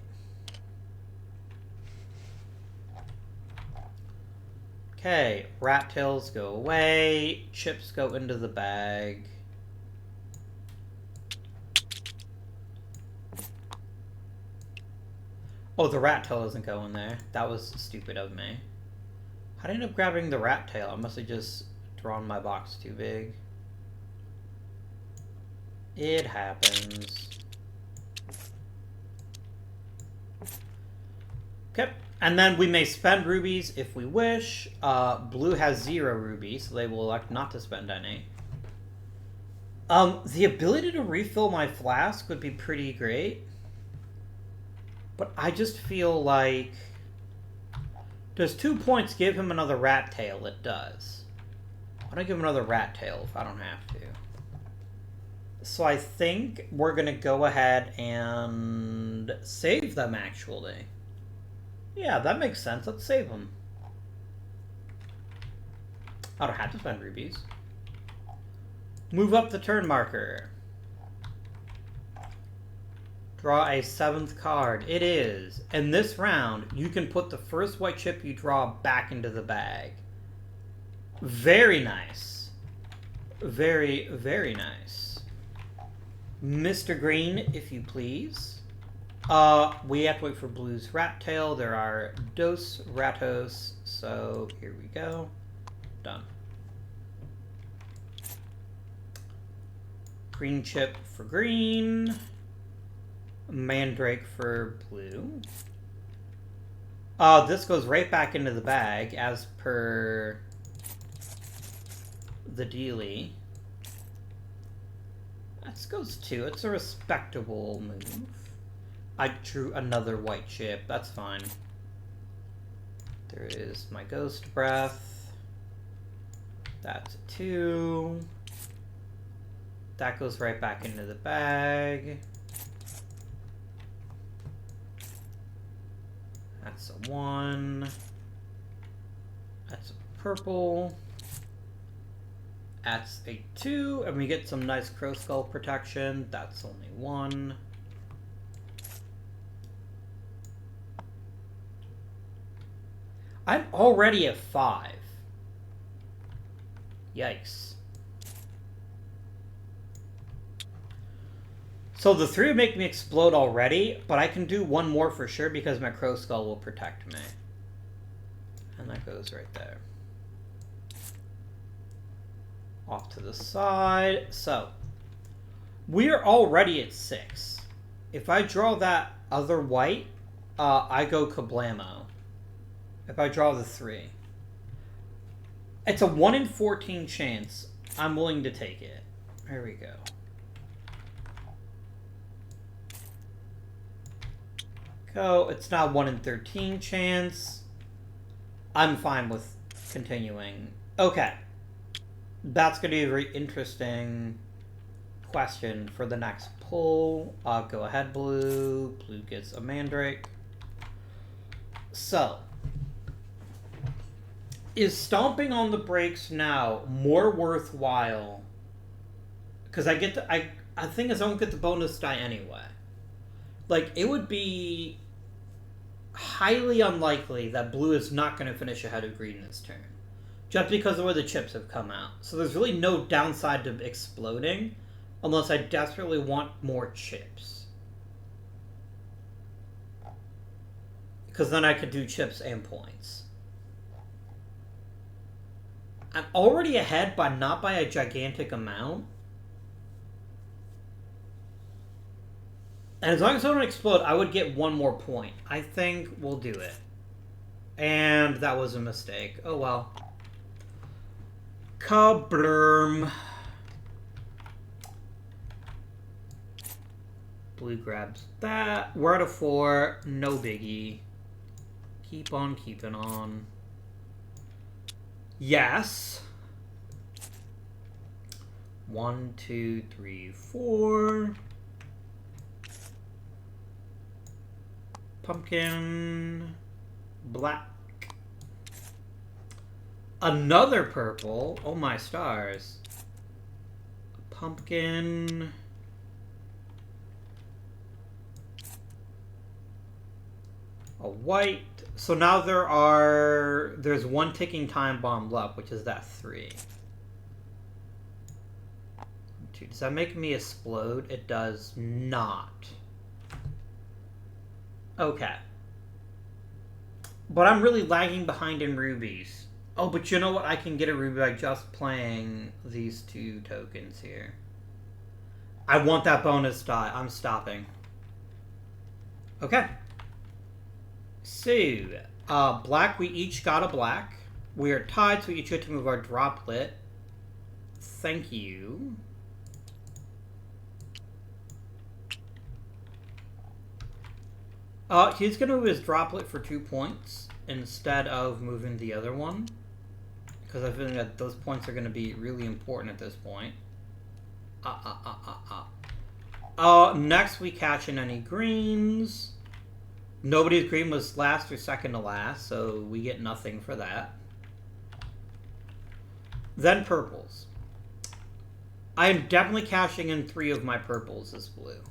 Okay, rat tails go away. Chips go into the bag. Oh, the rat tail doesn't go in there. That was stupid of me. How did I end up grabbing the rat tail? I must have just drawn my box too big. It happens. Okay, and then we may spend rubies if we wish. Blue has 0 rubies, so they will elect not to spend any. The ability to refill my flask would be pretty great. But I just feel like... Does 2 points give him another rat tail? It does. Why don't I give him another rat tail if I don't have to? So I think we're going to go ahead and save them, actually. Yeah, that makes sense. Let's save them. I don't have to spend rubies. Move up the turn marker. Draw a 7th card. It is. In this round, you can put the first white chip you draw back into the bag. Very nice. Very, very nice. Mr. Green, if you please. We have to wait for Blue's rat tail. There are dos ratos, so here we go. Done. Green chip for green. Mandrake for blue. This goes right back into the bag as per the dealie. This goes 2. It's a respectable move. I drew another white chip. That's fine. There is my ghost breath. That's a 2. That goes right back into the bag. That's a 1. That's a purple. That's a 2, and we get some nice crow skull protection. That's only 1. I'm already at 5. Yikes. So the 3 would make me explode already, but I can do 1 more for sure because my crow skull will protect me. And that goes right there. Off to the side. So, we're already at 6. If I draw that other white, I go kablamo. If I draw the 3. It's a 1 in 14 chance. I'm willing to take it. There we go. Go. It's not 1 in 13 chance. I'm fine with continuing. Okay. That's going to be a very interesting question for the next pull. Go ahead, blue. Blue gets a mandrake. So, is stomping on the brakes now more worthwhile? Because I get I think I don't get the bonus die anyway. Like, it would be highly unlikely that blue is not going to finish ahead of green this turn. Just because of where the chips have come out. So there's really no downside to exploding unless I desperately want more chips. Because then I could do chips and points. I'm already ahead, but not by a gigantic amount. And as long as I don't explode, I would get 1 more point. I think we'll do it. And that was a mistake. Oh well. Kablurm. Blue grabs that. We're at a 4. No biggie. Keep on keeping on. Yes. 1, 2, 3, 4. Pumpkin. Black. Another purple. Oh my stars. Pumpkin. A white. So now there's 1 ticking time bomb left, which is that 3. 2. Does that make me explode? It does not. Okay. But I'm really lagging behind in rubies. Oh, but you know what? I can get a ruby by just playing these 2 tokens here. I want that bonus die. I'm stopping. Okay. So, black, we each got a black. We are tied, so we each get to move our droplet. Thank you. He's going to move his droplet for 2 points instead of moving the other one. Because I feel that those points are going to be really important at this point. Next we catch in any greens. Nobody's green was last or second to last, so we get nothing for that. Then purples. I am definitely cashing in 3 of my purples as blue.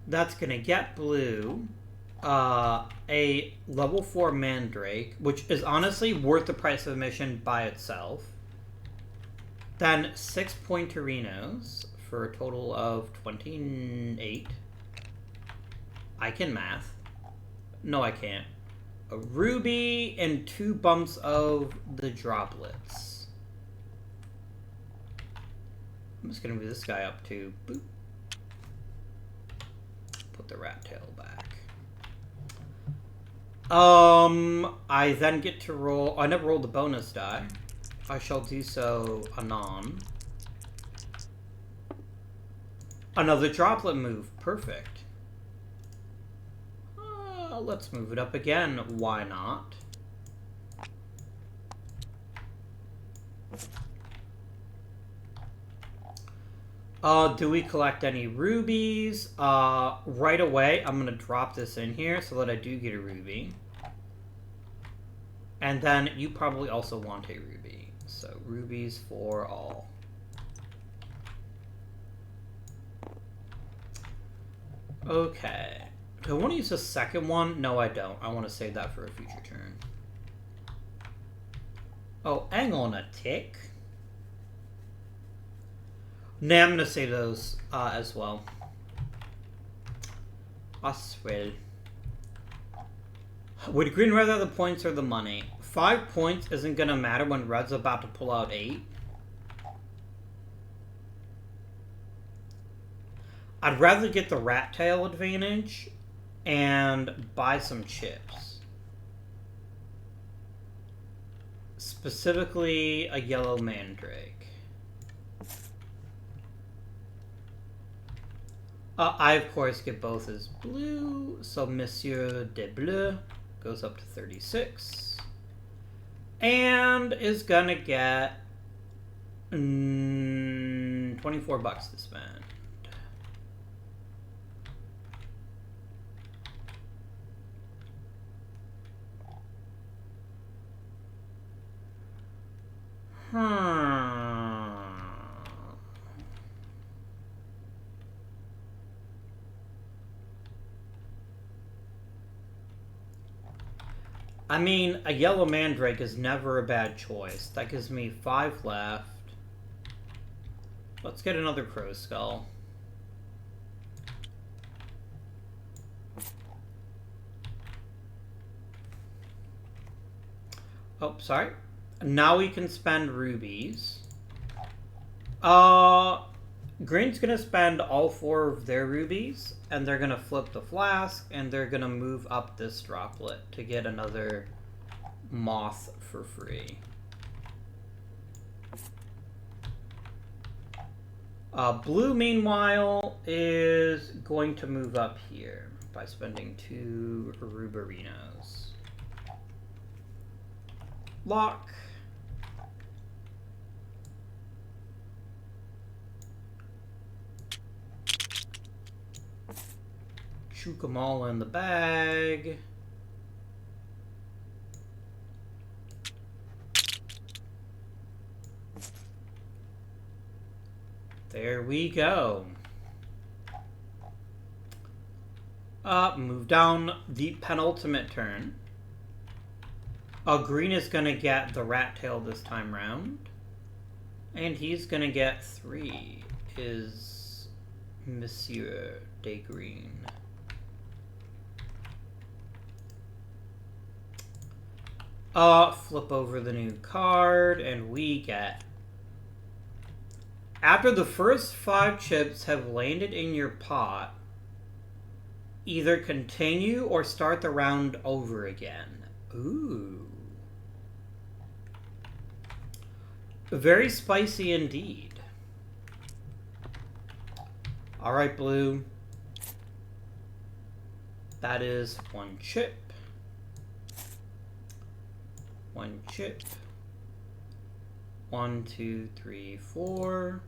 That's going to get blue a level 4 Mandrake, which is honestly worth the price of admission by itself. Then 6 Pointerinos for a total of 28. I can math. No, I can't. A ruby and 2 bumps of the droplets. I'm just going to move this guy up to boop. Put the rat tail back. I then get to roll. I never rolled the bonus die. I shall do so anon. Another droplet move. Perfect. Let's move it up again. Why not? Do we collect any rubies? Right away, I'm going to drop this in here so that I do get a ruby. And then you probably also want a ruby. So rubies for all. Okay. Do I want to use the second one? No, I don't. I want to save that for a future turn. Oh, hang on a tick. Nah, I'm going to save those as well. As well. Would green rather have the points or the money? 5 points isn't going to matter when red's about to pull out 8. I'd rather get the rat tail advantage and buy some chips. Specifically, a yellow mandrake. I, of course, get both as blue, so Monsieur de Bleu goes up to 36. And is gonna get 24 bucks to spend. I mean, a yellow mandrake is never a bad choice. That gives me 5 left. Let's get another crow skull. Oh, sorry. Now we can spend rubies. Green's gonna spend all 4 of their rubies, and they're gonna flip the flask, and they're gonna move up this droplet to get another moth for free. Blue, meanwhile, is going to move up here by spending 2 ruberinos. Lock. Shoot them all in the bag. There we go. Move down the penultimate turn. Green is going to get the rat tail this time round. And he's going to get 3. Is Monsieur de Green. Flip over the new card, and we get... After the first 5 chips have landed in your pot, either continue or start the round over again. Ooh. Very spicy indeed. Alright, Blue. That is 1 chip. 1 chip. 1, 2, 3, 4.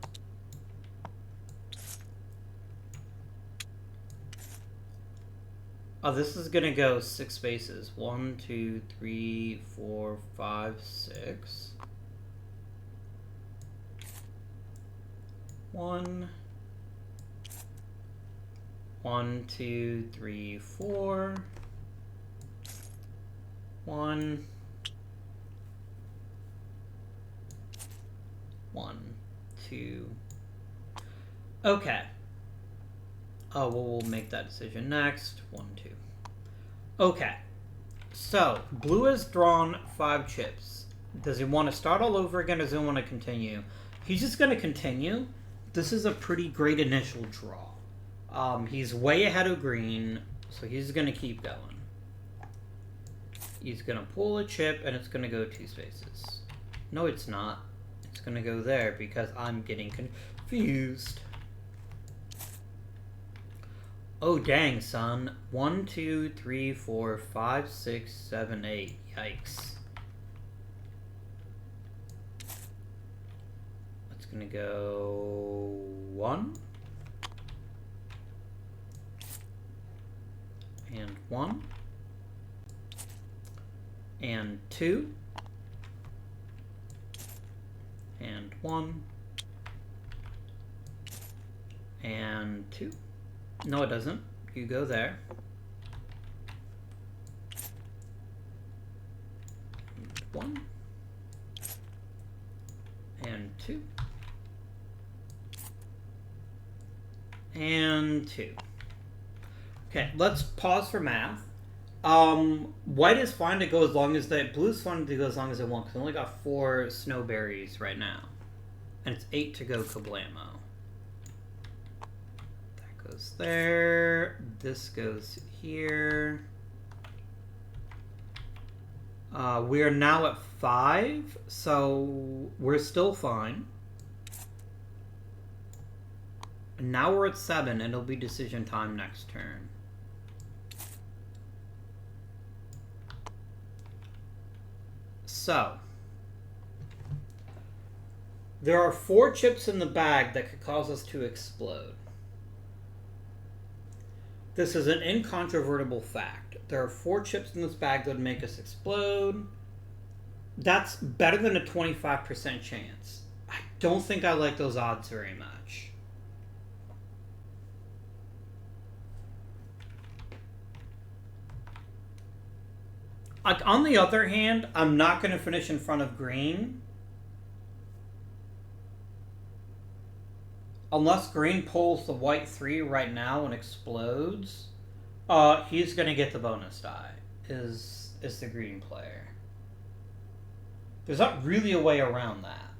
Oh, this is gonna go 6 spaces. 1, 2, 3, 4, 5, 6. 1. 1, 2, 3, 4. 1. 1, 2. Okay. Oh, well, we'll make that decision next. 1, 2. Okay. So, Blue has drawn 5 chips. Does he want to start all over again, or does he want to continue? He's just going to continue. This is a pretty great initial draw. He's way ahead of Green, so he's going to keep going. He's going to pull a chip, and it's going to go 2 spaces. No, it's not. It's going to go there because I'm getting confused. Oh, dang, son. 1, 2, 3, 4, 5, 6, 7, 8. Yikes. That's going to go 1. And 1. And 2. And 1. And 2. No, it doesn't. You go there. And 1. And 2. And 2. Okay, let's pause for math. White is fine to go as long as that. Blue's fine to go as long as it wants. I only got 4 snowberries right now. And it's 8 to go kablamo. That goes there. This goes here. We are now at 5, so we're still fine. And now we're at 7, and it'll be decision time next turn. So, there are 4 chips in the bag that could cause us to explode. This is an incontrovertible fact. There are 4 chips in this bag that would make us explode. That's better than a 25% chance. I don't think I like those odds very much. Like, on the other hand, I'm not going to finish in front of green. Unless green pulls the white 3 right now and explodes, he's going to get the bonus die, is the green player. There's not really a way around that.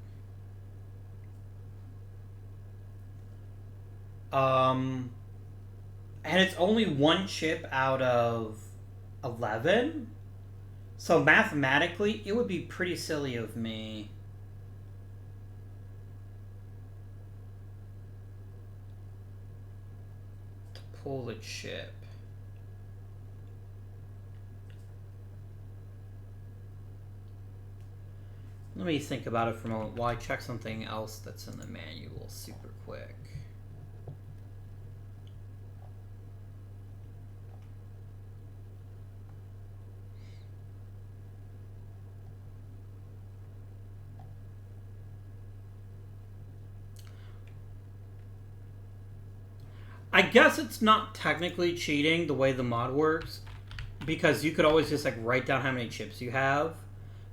And it's only 1 chip out of 11. So mathematically, it would be pretty silly of me to pull the chip. Let me think about it for a moment while I check something else that's in the manual super quick. I guess it's not technically cheating the way the mod works, because you could always just like write down how many chips you have,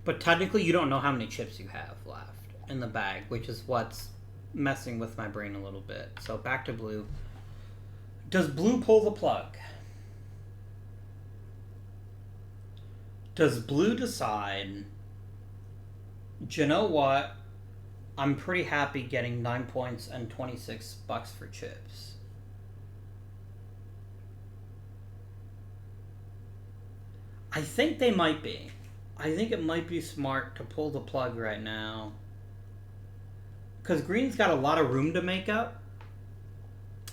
but technically you don't know how many chips you have left in the bag, which is what's messing with my brain a little bit. So back to blue. Does blue pull the plug? Does blue decide, do you know what? I'm pretty happy getting 9 points and $26 for chips. I think they might be. I think it might be smart to pull the plug right now. Because green's got a lot of room to make up.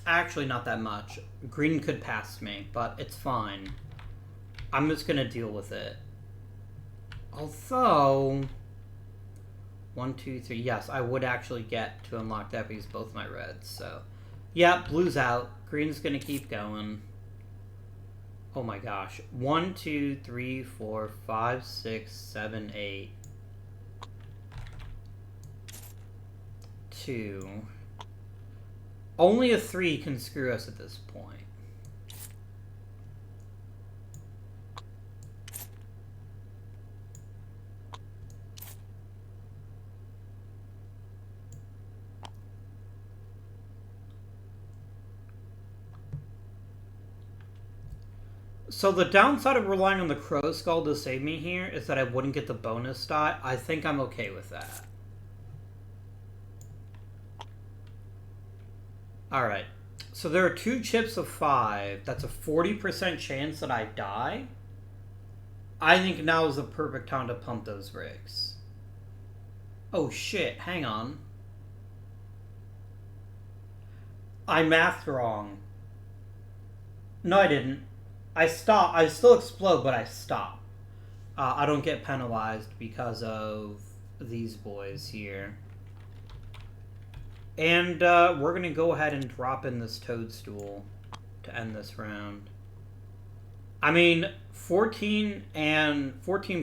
Actually, not that much. Green could pass me, but it's fine. I'm just going to deal with it. Although, 1, 2, 3. Yes, I would actually get to unlock that because both my reds. So, yeah, blue's out. Green's going to keep going. Oh my gosh. 1, 2, 3, 4, 5, 6, 7, 8. 2. Only a 3 can screw us at this point. So the downside of relying on the crow skull to save me here is that I wouldn't get the bonus die. I think I'm okay with that. Alright. So there are 2 chips of 5. That's a 40% chance that I die. I think now is the perfect time to pump those rigs. Oh shit, hang on. I mathed wrong. No, I didn't. I stop. I still explode, but I stop. I don't get penalized because of these boys here. And we're going to go ahead and drop in this toadstool to end this round. I mean, 14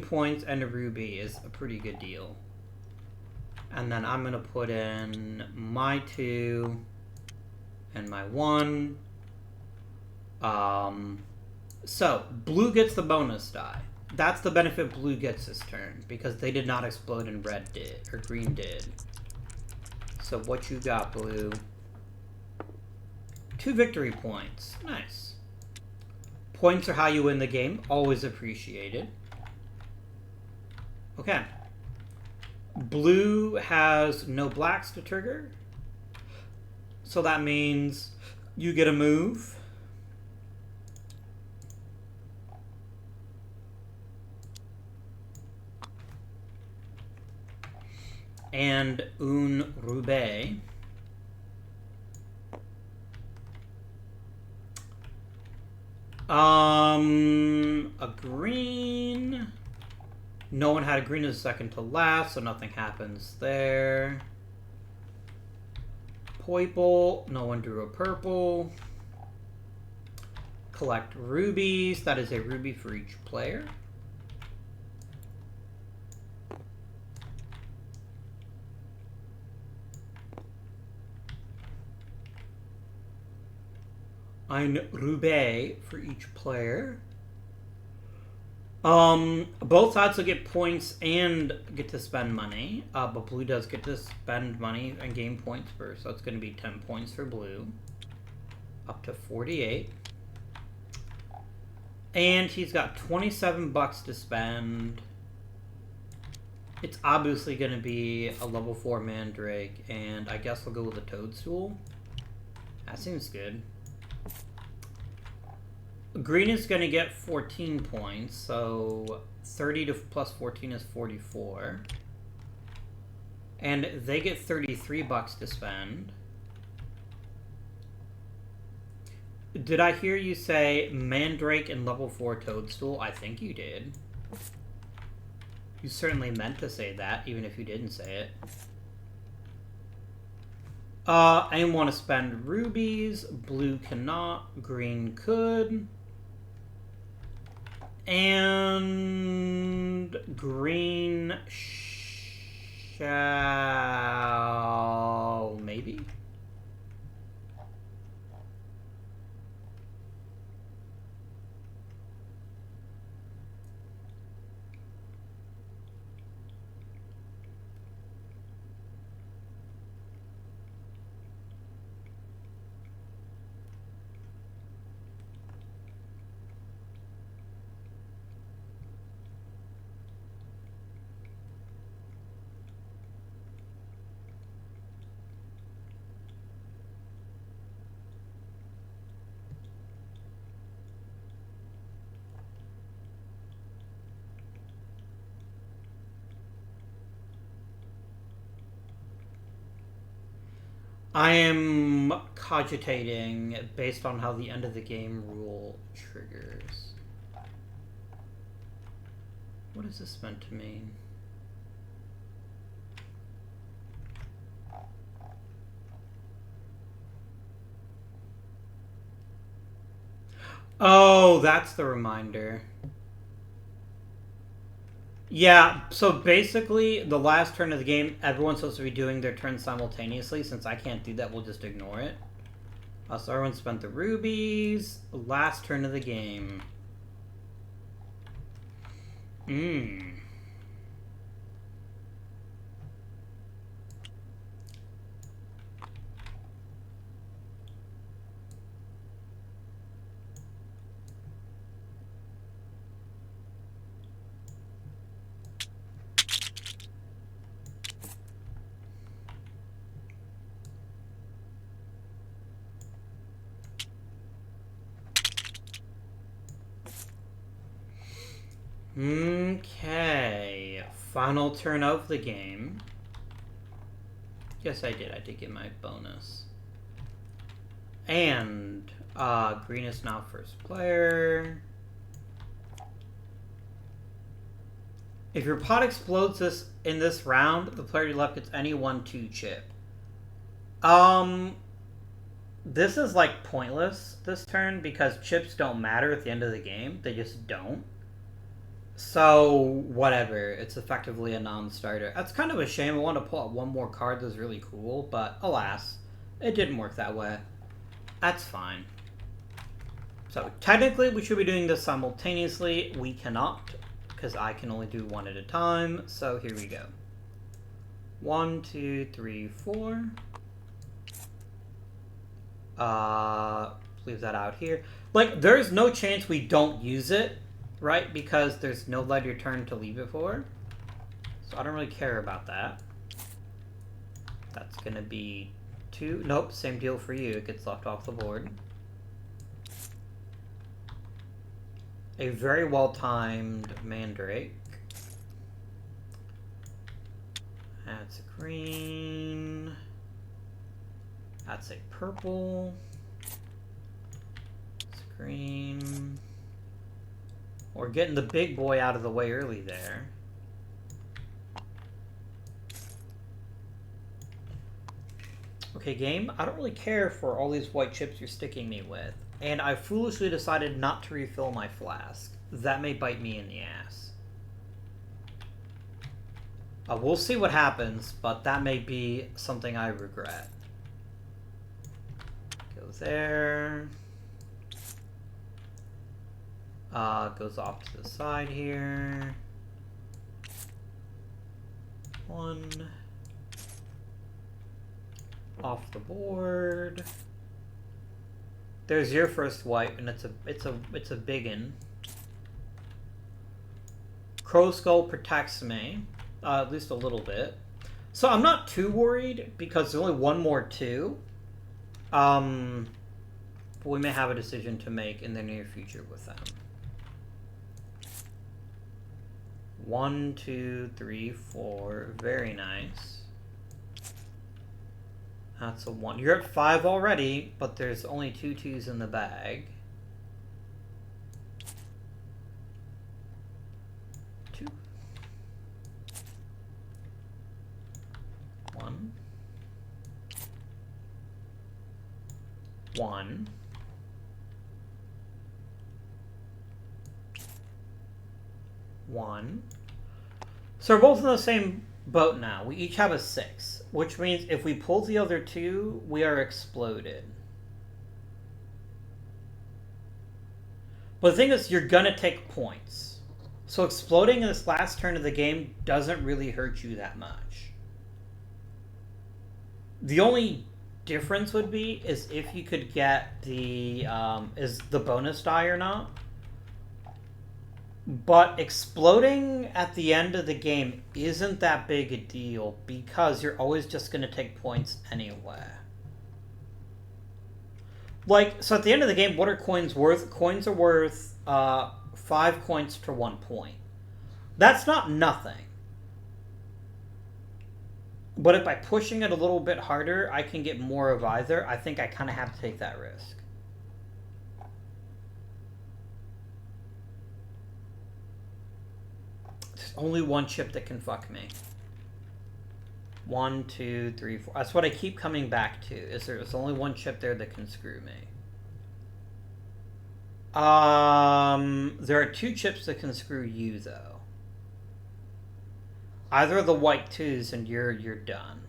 points and a ruby is a pretty good deal. And then I'm going to put in my 2 and my 1. So, blue gets the bonus die. That's the benefit blue gets this turn, because they did not explode and red did, or green did. So what you got, blue? 2 victory points. Nice. Points are how you win the game. Always appreciated. Okay. Blue has no blacks to trigger. So that means you get a move. And un rubé. A green. No one had a green as second to last, so nothing happens there. Purple. No one drew a purple. Collect rubies. That is a ruby for each player. Ein Rubé for each player. Both sides will get points and get to spend money. But blue does get to spend money and gain points first. So it's going to be 10 points for blue. Up to 48. And he's got 27 bucks to spend. It's obviously going to be a level 4 Mandrake. And I guess I'll go with a Toadstool. That seems good. Green is going to get 14 points, so 30 to plus 14 is 44. And they get 33 bucks to spend. Did I hear you say Mandrake and level 4 Toadstool? I think you did. You certainly meant to say that, even if you didn't say it. I want to spend rubies. Blue cannot. Green could. And green shall maybe. I am cogitating based on how the end of the game rule triggers. What is this meant to mean? Oh, that's the reminder. Yeah, so basically, the last turn of the game, everyone's supposed to be doing their turn simultaneously. Since I can't do that, we'll just ignore it. So everyone spent the rubies. Last turn of the game. Okay, final turn of the game. Yes, I did. I did get my bonus. And green is now first player. If your pot explodes in this round, the player you left gets any 1/2 chip. This is like pointless this turn because chips don't matter at the end of the game. They just don't. So whatever. It's effectively a non-starter. That's kind of a shame. I want to pull out one more card that's really cool, but alas, it didn't work that way. That's fine. So technically we should be doing this simultaneously. We cannot, because I can only do one at a time. So here we go. 1, 2, 3, 4. Leave that out here. Like, there's no chance we don't use it, right? Because there's no let your turn to leave it for. So I don't really care about that. That's gonna be 2. Nope, same deal for you. It gets left off the board. A very well-timed Mandrake. That's a green. That's a purple. It's green. We're getting the big boy out of the way early there. Okay, game, I don't really care for all these white chips you're sticking me with. And I foolishly decided not to refill my flask. That may bite me in the ass. We'll see what happens, but that may be something I regret. Goes there. Goes off to the side here. 1. Off the board. There's your first white, and it's a biggin. Crow Skull protects me, at least a little bit. So I'm not too worried because there's only one more 2. But we may have a decision to make in the near future with them. 1, 2, 3, 4. Very nice. That's a 1. You're at 5 already, but there's only 2 2s in the bag. 2. 1. 1. 1. So we're both in the same boat now. We each have a 6, which means if we pull the other 2, we are exploded. But the thing is, you're gonna take points. So exploding in this last turn of the game doesn't really hurt you that much. The only difference would be is if you could get the is the bonus die or not. But exploding at the end of the game isn't that big a deal because you're always just going to take points anyway. Like, so at the end of the game, what are coins worth? Coins are worth 5 coins to 1 point. That's not nothing. But if by pushing it a little bit harder, I can get more of either, I think I kind of have to take that risk. Only one chip that can fuck me. 1, 2, 3, 4. That's what I keep coming back to. Is there's only one chip there that can screw me. There are 2 chips that can screw you though. Either of the white 2s and you're done.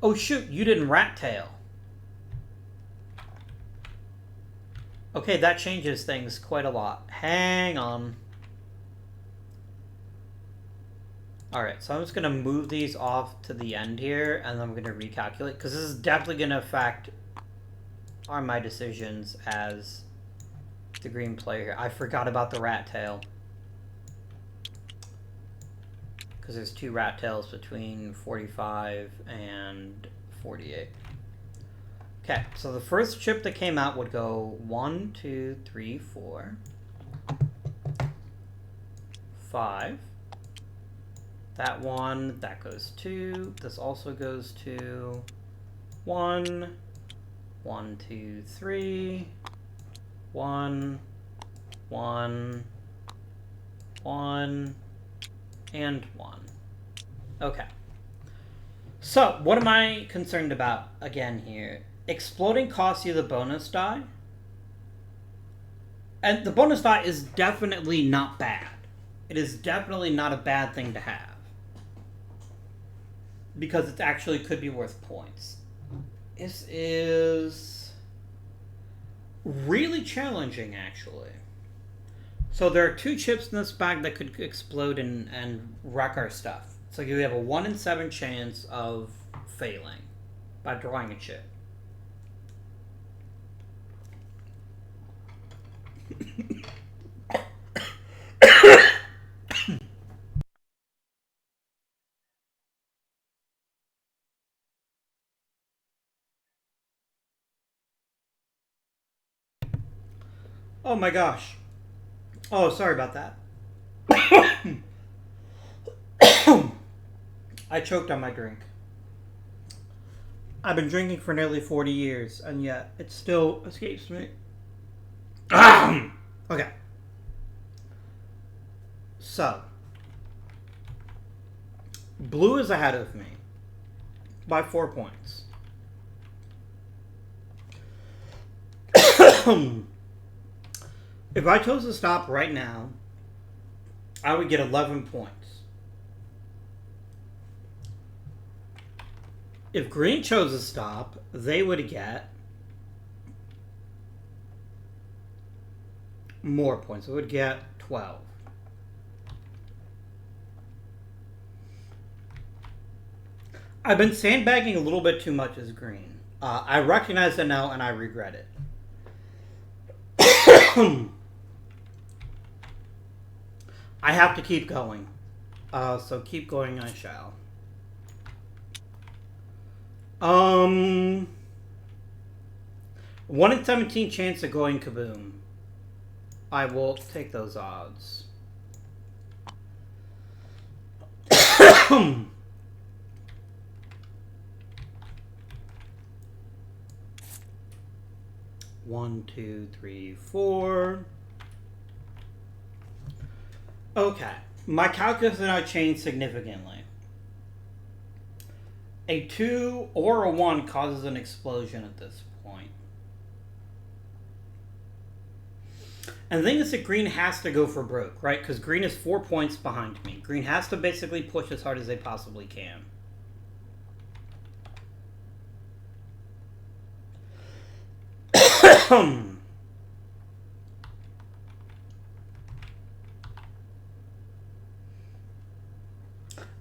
Oh shoot, you didn't rat tail. Okay, that changes things quite a lot. Hang on. Alright, so I'm just going to move these off to the end here, and then I'm going to recalculate, because this is definitely going to affect my decisions as the green player here. I forgot about the rat tail. Because there's 2 rat tails between 45 and 48. Okay, so the first chip that came out would go 1, 2, 3, 4, 5. That one, that goes 2. This also goes 2. 1, 1, 2, 3, 1, 1, 1, and 1. Okay. So, what am I concerned about again here? Exploding costs you the bonus die. And the bonus die is definitely not bad. It is definitely not a bad thing to have. Because it actually could be worth points. This is really challenging, actually. So there are 2 chips in this bag that could explode and wreck our stuff. So you have a 1 in 7 chance of failing by drawing a chip. Oh my gosh. Oh, sorry about that. I choked on my drink. I've been drinking for nearly 40 years, and yet it still escapes me. Okay. So, blue is ahead of me by 4 points. If I chose to stop right now, I would get 11 points. If green chose to stop, they would get more points. It would get 12. I've been sandbagging a little bit too much as green. I recognize it now and I regret it. I have to keep going. So keep going I shall. 1 in 17 chance of going kaboom. I will take those odds. 1, 2, 3, 4. Okay. My calculus and I changed significantly. A 2 or a 1 causes an explosion at this point. And the thing is that green has to go for broke, right? Because green is 4 points behind me. Green has to basically push as hard as they possibly can.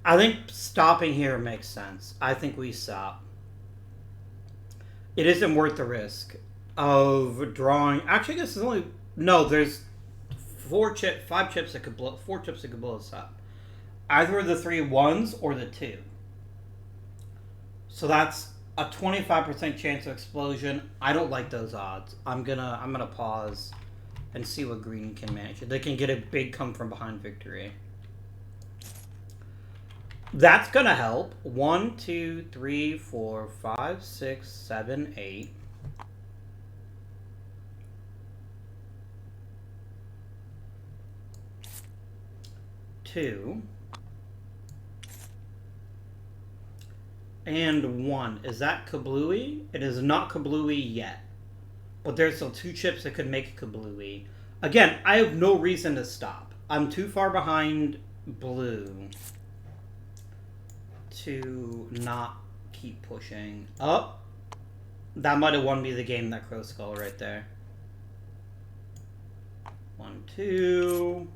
I think stopping here makes sense. I think we stop. It isn't worth the risk of drawing. Actually, this is only no. There's 5 chips that could blow. 4 chips that could blow us up. Either the 3 1s or the 2. So that's a 25% chance of explosion. I don't like those odds. I'm gonna pause and see what green can manage. They can get a big come from behind victory. That's gonna help. 1, 2, 3, 4, 5, 6, 7, 8. Two. And 1. Is that kablooey? It is not kablooey yet. But there's still 2 chips that could make kablooey. Again, I have no reason to stop. I'm too far behind blue to not keep pushing. Oh, that might have won me the game, that crow skull right there. 1, 2.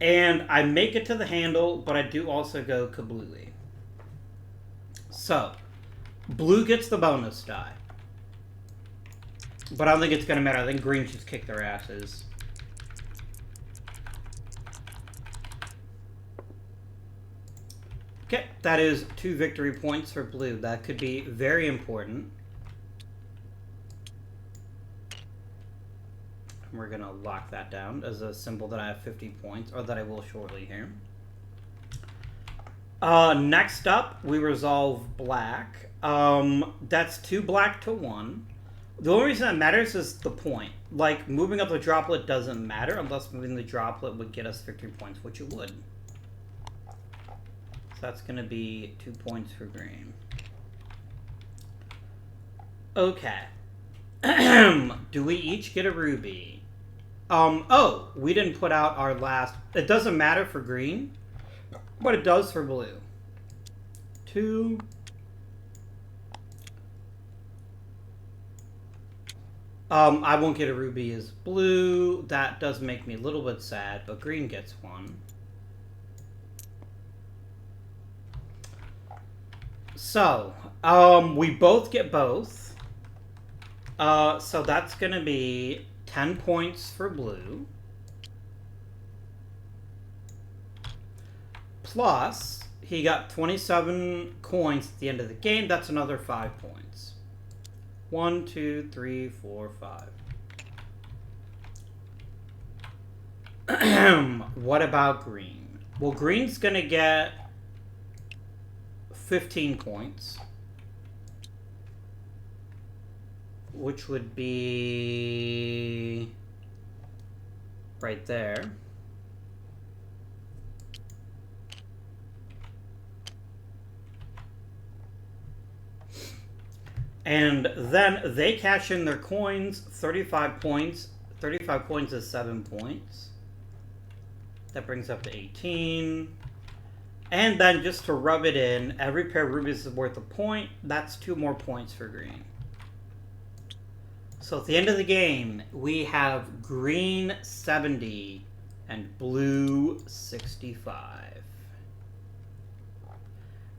And I make it to the handle, but I do also go kablooey. So, blue gets the bonus die. But I don't think it's going to matter. I think green just kick their asses. Okay, that is 2 victory points for blue. That could be very important. We're going to lock that down as a symbol that I have 50 points, or that I will shortly here. Next up, we resolve black. That's 2 black to 1. The only reason that matters is the point. Like, moving up the droplet doesn't matter unless moving the droplet would get us victory points, which it would. That's going to be 2 points for green. Okay. Do we each get a ruby? Oh, we didn't put out our last... It doesn't matter for green, but it does for blue. 2. I won't get a ruby as blue. That does make me a little bit sad, but green gets 1. So, we both get both. So that's going to be 10 points for blue. Plus, he got 27 coins at the end of the game. That's another 5 points. 1, 2, 3, 4, 5. What about green? Well, green's going to get 15 points. Which would be right there. And then they cash in their coins, 35 points. 35 coins is 7 points. That brings up to 18. And then just to rub it in, every pair of rubies is worth a point. That's 2 more points for green. So at the end of the game, we have green 70 and blue 65.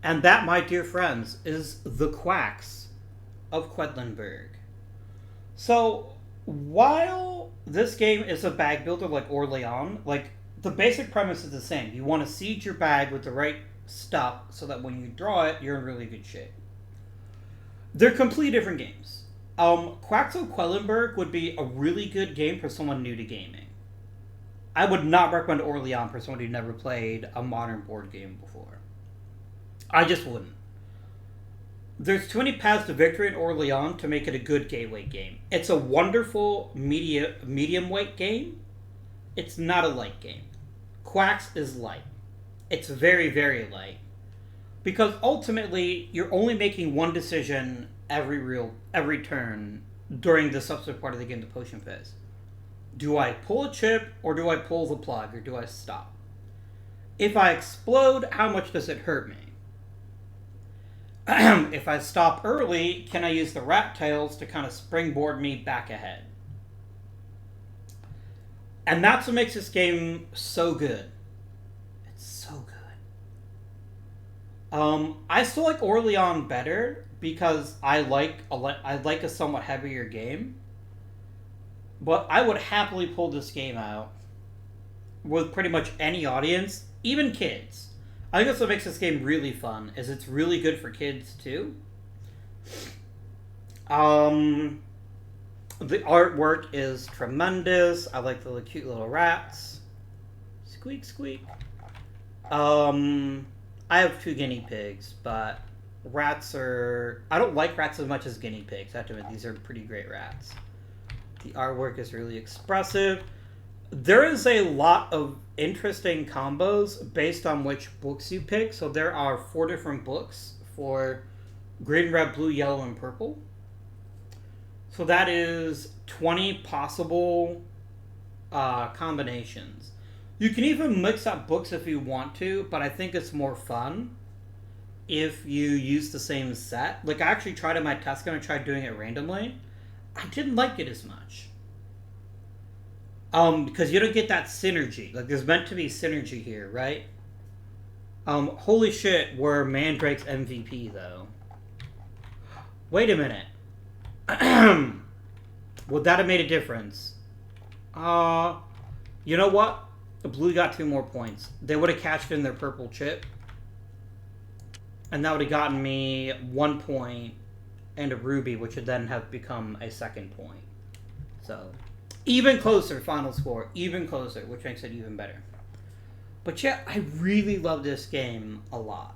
And that, my dear friends, is the Quacks of Quedlinburg. So, while this game is a bag builder like Orleans, like, the basic premise is the same. You want to seed your bag with the right stuff so that when you draw it, you're in really good shape. They're completely different games. Quacks of Quedlinburg would be a really good game for someone new to gaming. I would not recommend Orleans for someone who never played a modern board game before. I just wouldn't. There's too many paths to victory in Orleans to make it a good gateway game. It's a wonderful medium weight game. It's not a light game. Quacks is light. It's very, very light. Because ultimately, you're only making one decision every turn during the subsequent part of the game, the potion phase. Do I pull a chip, or do I pull the plug, or do I stop? If I explode, how much does it hurt me? If I stop early, can I use the rat tails to kind of springboard me back ahead? And that's what makes this game so good. It's so good. I still like Orleans better because I like a somewhat heavier game. But I would happily pull this game out with pretty much any audience, even kids. I think that's what makes this game really fun, is it's really good for kids, too. The artwork is tremendous. I like the cute little rats. Squeak, squeak. I have 2 guinea pigs, but rats are... I don't like rats as much as guinea pigs. I have to admit, these are pretty great rats. The artwork is really expressive. There is a lot of interesting combos based on which books you pick. So there are 4 different books for green, red, blue, yellow, and purple. So that is 20 possible combinations. You can even mix up books if you want to, but I think it's more fun if you use the same set. Like, I actually tried in my test game, I tried doing it randomly. I didn't like it as much. Because you don't get that synergy. Like, there's meant to be synergy here, right? Holy shit, we're Mandrake's MVP, though. Wait a minute. Would that have made a difference? You know what? The blue got 2 more points. They would have cashed in their purple chip. And that would have gotten me 1 point and a ruby, which would then have become a 2nd point. So, even closer, final score. Even closer, which makes it even better. But yeah, I really love this game a lot.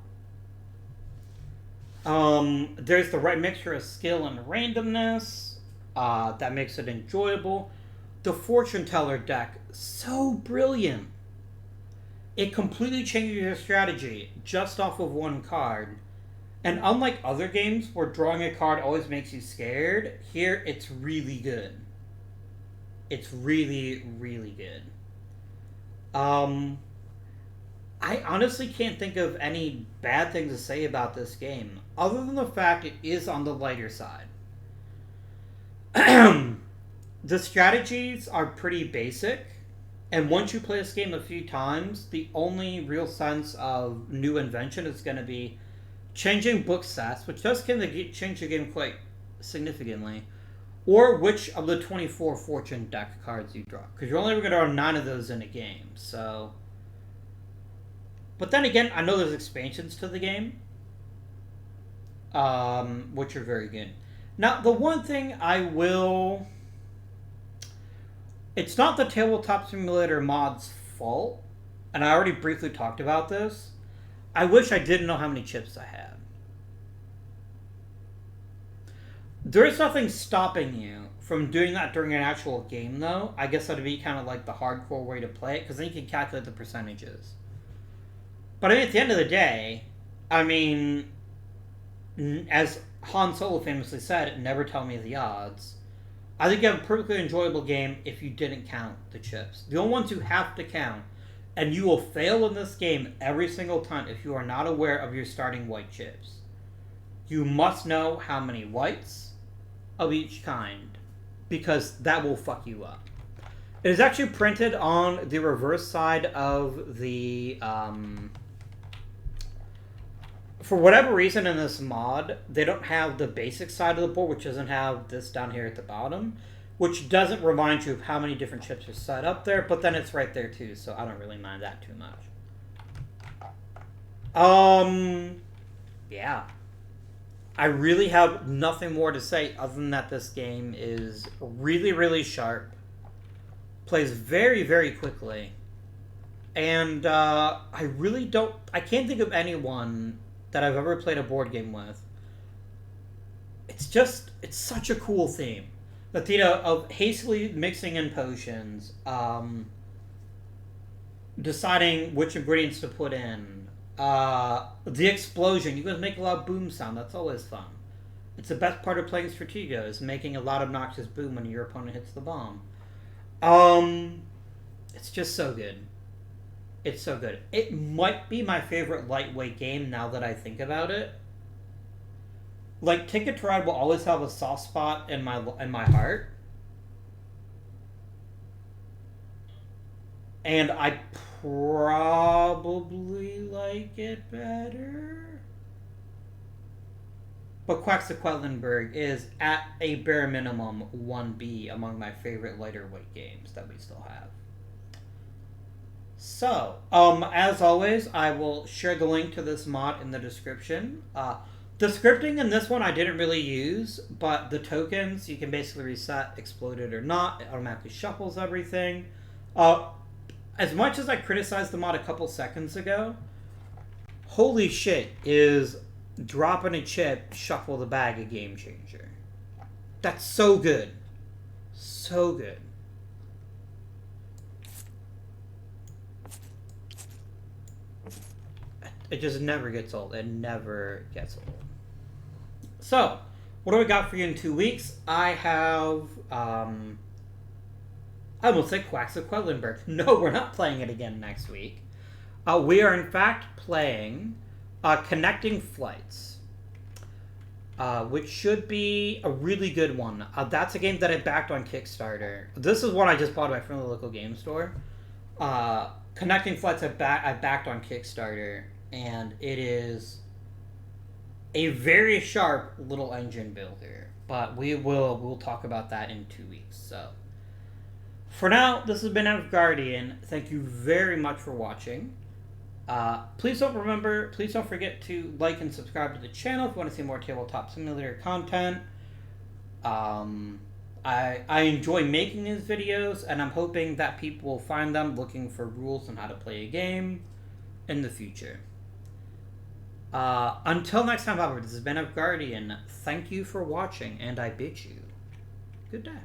There's the right mixture of skill and randomness. That makes it enjoyable. The fortune teller deck, so brilliant. it completely changes your strategy just off of one card. And unlike other games where drawing a card always makes you scared, here it's really good. It's really, really good. I honestly can't think of any bad things to say about this game, other than the fact it is on the lighter side. The strategies are pretty basic, and once you play this game a few times, the only real sense of new invention is going to be changing book stats, which does kind of change the game quite significantly, or which of the 24 fortune deck cards you draw, because you're only ever going to draw 9 of those in a game. So, but then again, I know there's expansions to the game, which are very good. Now, the one thing I will... It's not the Tabletop Simulator mod's fault, and I already briefly talked about this. I wish I didn't know how many chips I had. There is nothing stopping you from doing that during an actual game, though. I guess that would be kind of like the hardcore way to play it, because then you can calculate the percentages. But I mean, at the end of the day, I mean, as Han Solo famously said, never tell me the odds. I think you have a perfectly enjoyable game if you didn't count the chips. The only ones you have to count, and you will fail in this game every single time if you are not aware of your starting white chips. You must know how many whites of each kind, because that will fuck you up. It is actually printed on the reverse side of the... For whatever reason in this mod, they don't have the basic side of the board, which doesn't have this down here at the bottom, which doesn't remind you of how many different chips are set up there, but then it's right there too, so I don't really mind that too much. Yeah. I really have nothing more to say other than that this game is really, really sharp, plays very, very quickly, and I can't think of anyone that I've ever played a board game with. It's such a cool theme. The theme of hastily mixing in potions, deciding which ingredients to put in, the explosion. You guys make a lot of boom sound. That's always fun. It's the best part of playing Stratego, is making a loud obnoxious boom when your opponent hits the bomb. It's just so good. It's so good. It might be my favorite lightweight game now that I think about it. Like, Ticket to Ride will always have a soft spot in my heart. And I probably like it better. But Quacks of Quedlinburg is, at a bare minimum, 1B among my favorite lighter weight games that we still have. So, as always, I will share the link to this mod in the description. The scripting in this one I didn't really use, but the tokens, you can basically reset, exploded or not. It automatically shuffles everything. As much as I criticized the mod a couple seconds ago, holy shit, is dropping a chip, shuffle the bag, a game changer. That's so good. So good. It just never gets old. It never gets old. So, what do we got for you in 2 weeks? I have, I almost said Quacks of Quedlinburg. No, we're not playing it again next week. We are, in fact, playing Connecting Flights, which should be a really good one. That's a game that I backed on Kickstarter. This is one I just bought from the local game store. Connecting Flights I backed on Kickstarter. And it is a very sharp little engine builder. But we'll talk about that in 2 weeks. So, for now, this has been Guardian. Thank you very much for watching. Please don't forget to like and subscribe to the channel if you want to see more Tabletop Simulator content. I enjoy making these videos, and I'm hoping that people will find them looking for rules on how to play a game in the future. Until next time, however, this has been Guardian. Thank you for watching, and I bid you good day.